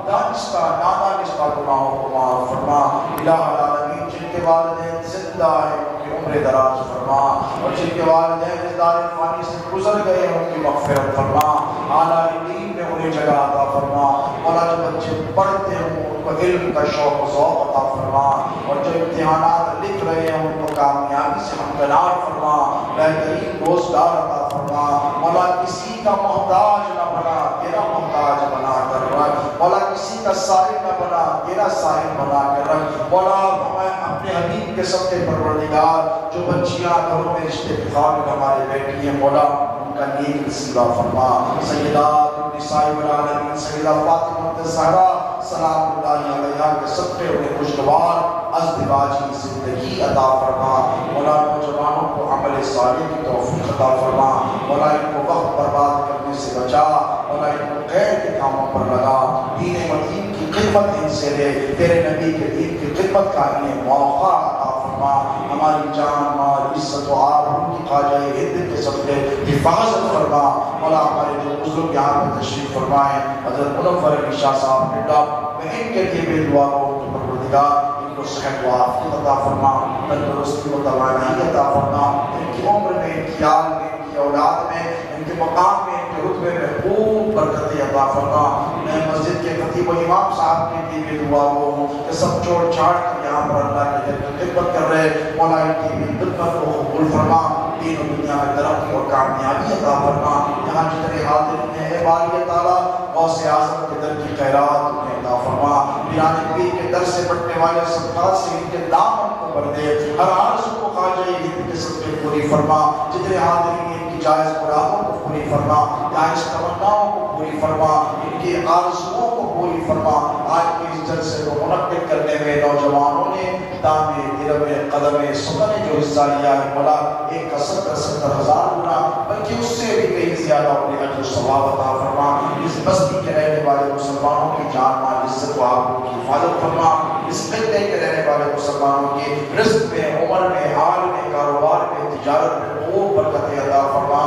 دانستہ نادانستہ گناہوں کو معاف فرما. الہ العالمین جن کے والدین زندہ ہیں ان کی عمر دراز فرما, اور جن کے والدین اس دار فانی سے گزر گئے ہیں ان کی مغفرت فرما. اعلیٰ علم میں انہیں جگہ عطا فرما. مولا جو بچے پڑھتے ہیں ان کو علم کا شوق و ذوق عطا فرما, اور جو امتحانات لکھ رہے ہیں ان کو کامیابی سے ہمکنار فرما, بہترین روزگار عطا فرما. مولا کسی کا محتاج نہ بنا, تیرا محتاج بنا کر رکھ. مولا کسی کا سائل نہ بنا, تیرا سائل بنا کر رکھ. مولا ہمیں اپنے حبیب کے سب کے پروردگار جو بچیاں گھروں میں رشتے اتفاق میں ہمارے بیٹھی ہیں, مولا ان کا نیک نصیبہ فرما. سیدات النساء والعالمین سیدہ فاطمہ الزہرا سلام اللہ علیہا کے صدقے انہیں خوشگوار ازدواجی زندگی عطا فرما. مولا نوجوانوں کو عمل صالح کی توفیق عطا فرما. مولا ان کو وقت برباد کرنے سے بچا, مولا ان کو خیر کے کاموں پر لگا, دین مدین کی خدمت سے لے تیرے نبی کے دین کی خدمت کا انہیں موقع عطا فرما. ہماری جان مال عزت و آبرو کی خواجہ ہند کے سب کے حفاظت فرما. مولا ہمارے جو بزرگ یہاں پہ تشریف فرمائے حضرت منور علی شاہ صاحب ڈڈا، میں ان کے لیے بھی دعا کروں کہ پروردگار ان کو صحت و عافیت عطا فرما، تندرستی و توانائی عطا فرما. ان کی عمر میں، ان کی آل میں، ان کی اولاد میں، ان کے مقام میں، ان کے رتبے میں خوب برکتیں عطا فرما. میں مسجد کے خطیب و امام صاحب کے لیے بھی دعا کروں کہ سب چھوڑ چھاڑ کر یہاں پر اللہ کے گھر کی خدمت کر رہے مولا ان کی بھی خدمت کو قبول فرما. دین و دنیا میں ترقی اور کامیابی عطا فرما. یہاں جتنے حاضر ہیں اے باری تعالیٰ غوث اعظم کے در کی خیرات انہیں عطا فرما. پیران پیر کے در سے بٹنے والے صدقات سے ان کے دامن کو بھر دے. ہر آرزو کو خواجہ ہند کے صدقے پوری فرما. جتنے حاضرین ان کی جائز مرادوں کو پوری فرما، جائز تمناؤں کو پوری فرما، ان کی آرزوؤں کو پوری فرما. آج کے اس جلسے کو منعقد کرنے میں نوجوانوں نے دامے درب قدم سخن جو حصہ لیا ہے مولا ایک کا 70,000 گنا بلکہ اس سے بھی کئی زیادہ اپنے اجر و ثواب عطا فرما. اس بستی کے رہنے والے مسلمانوں کی جان مال عزت و آبرو کی حفاظت فرما. اس خطے کے رہنے والے مسلمانوں کے رزق میں، عمر میں، حال میں، کاروبار میں، تجارت میں خوب برکتیں عطا فرما.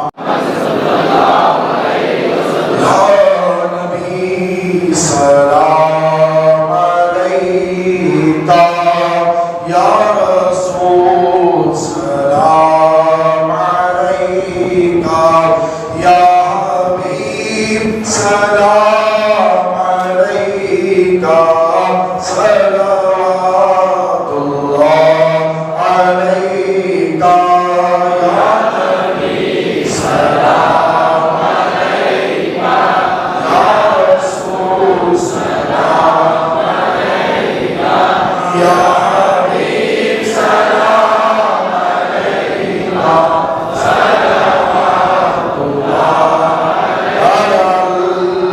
یا نبی سلام علیکہ، یا رسول سلام علیکہ، یا حبیب سلام علیکہ، صلوات اللہ علیکہ، یا نبی سلام علیکہ، یا رسول سلام علیکہ، یا حبیب سلام علیکہ، صلوات اللہ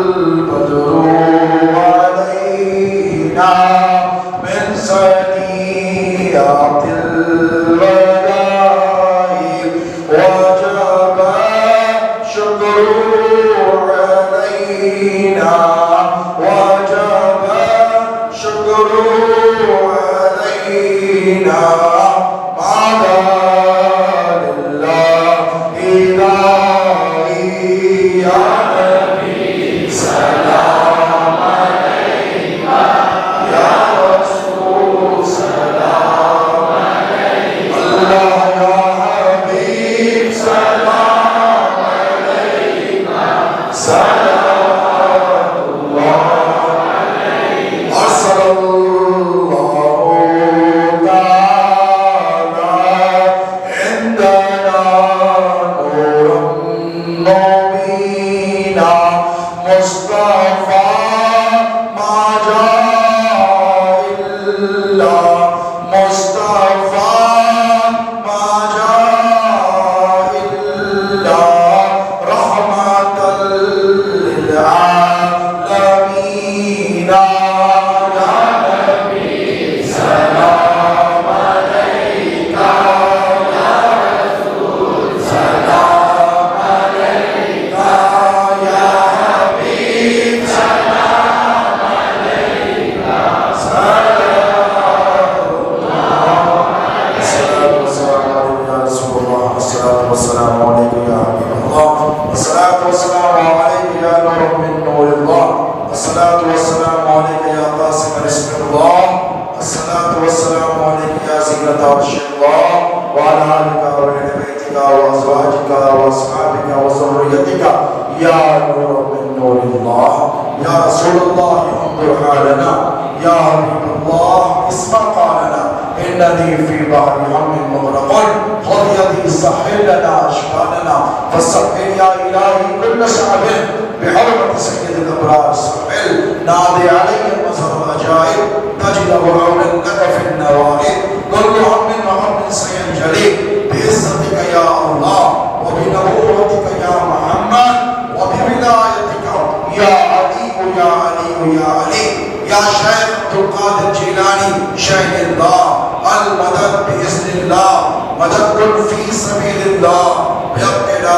البدر علینا من ثنیات الوداع وجب شکر علینا، وجب شکر علینا. ماذا للہ الہی یا نبی سلام علیکہ، یا رسول سلام علیکہ، اللہ یا حبیب سلام علیکہ، صلوات اللہ علیکہ. صلی اللہ تعالی عندنا نورا مبینا مصطفیٰ ما جاء الا مصطفیٰ ما جاء الا رحمة للعالمین. یا نبی سلام علیکہ، یا رسول سلام علیکہ، یا حبیب سلام علیکہ، صلوات اللہ. الصلاة والسلام علیکہ یا رسول اللہ، الصلاة والسلام علیکہ یا حبیب اللہ، الصلاة والسلام علیکہ یا نور من نور اللہ، الصلاة والسلام علیکہ یا قاسم رزق اللہ، الصلاة والسلام علیکہ یا زینت عرش اللہ، وعلى آلک وأهل بیتک وأزواجک وأصحابک وذریتک یا نور من نور اللہ. یا رسول اللہ انظر حالنا، یا حبیب اللہ اسمع قالنا، اننی فی بحر ہم مغرق، خذ یدی سحل لنا اشکالنا، فسحل یا الہی کل شعب بحرمت سید الابرار. سحل نادی علی المظہر العجائب تجد عونا لك في النوائب، كل هم وهم سينجلي بعزتك يا الله وبنبوتك يا محمد وبولايتك يا علي يا علي يا علي. یا شیخ عبدالقادر جیلانی شیخ اللہ المدد بإذن اللہ، مدد فی سبیل اللہ، بحق لا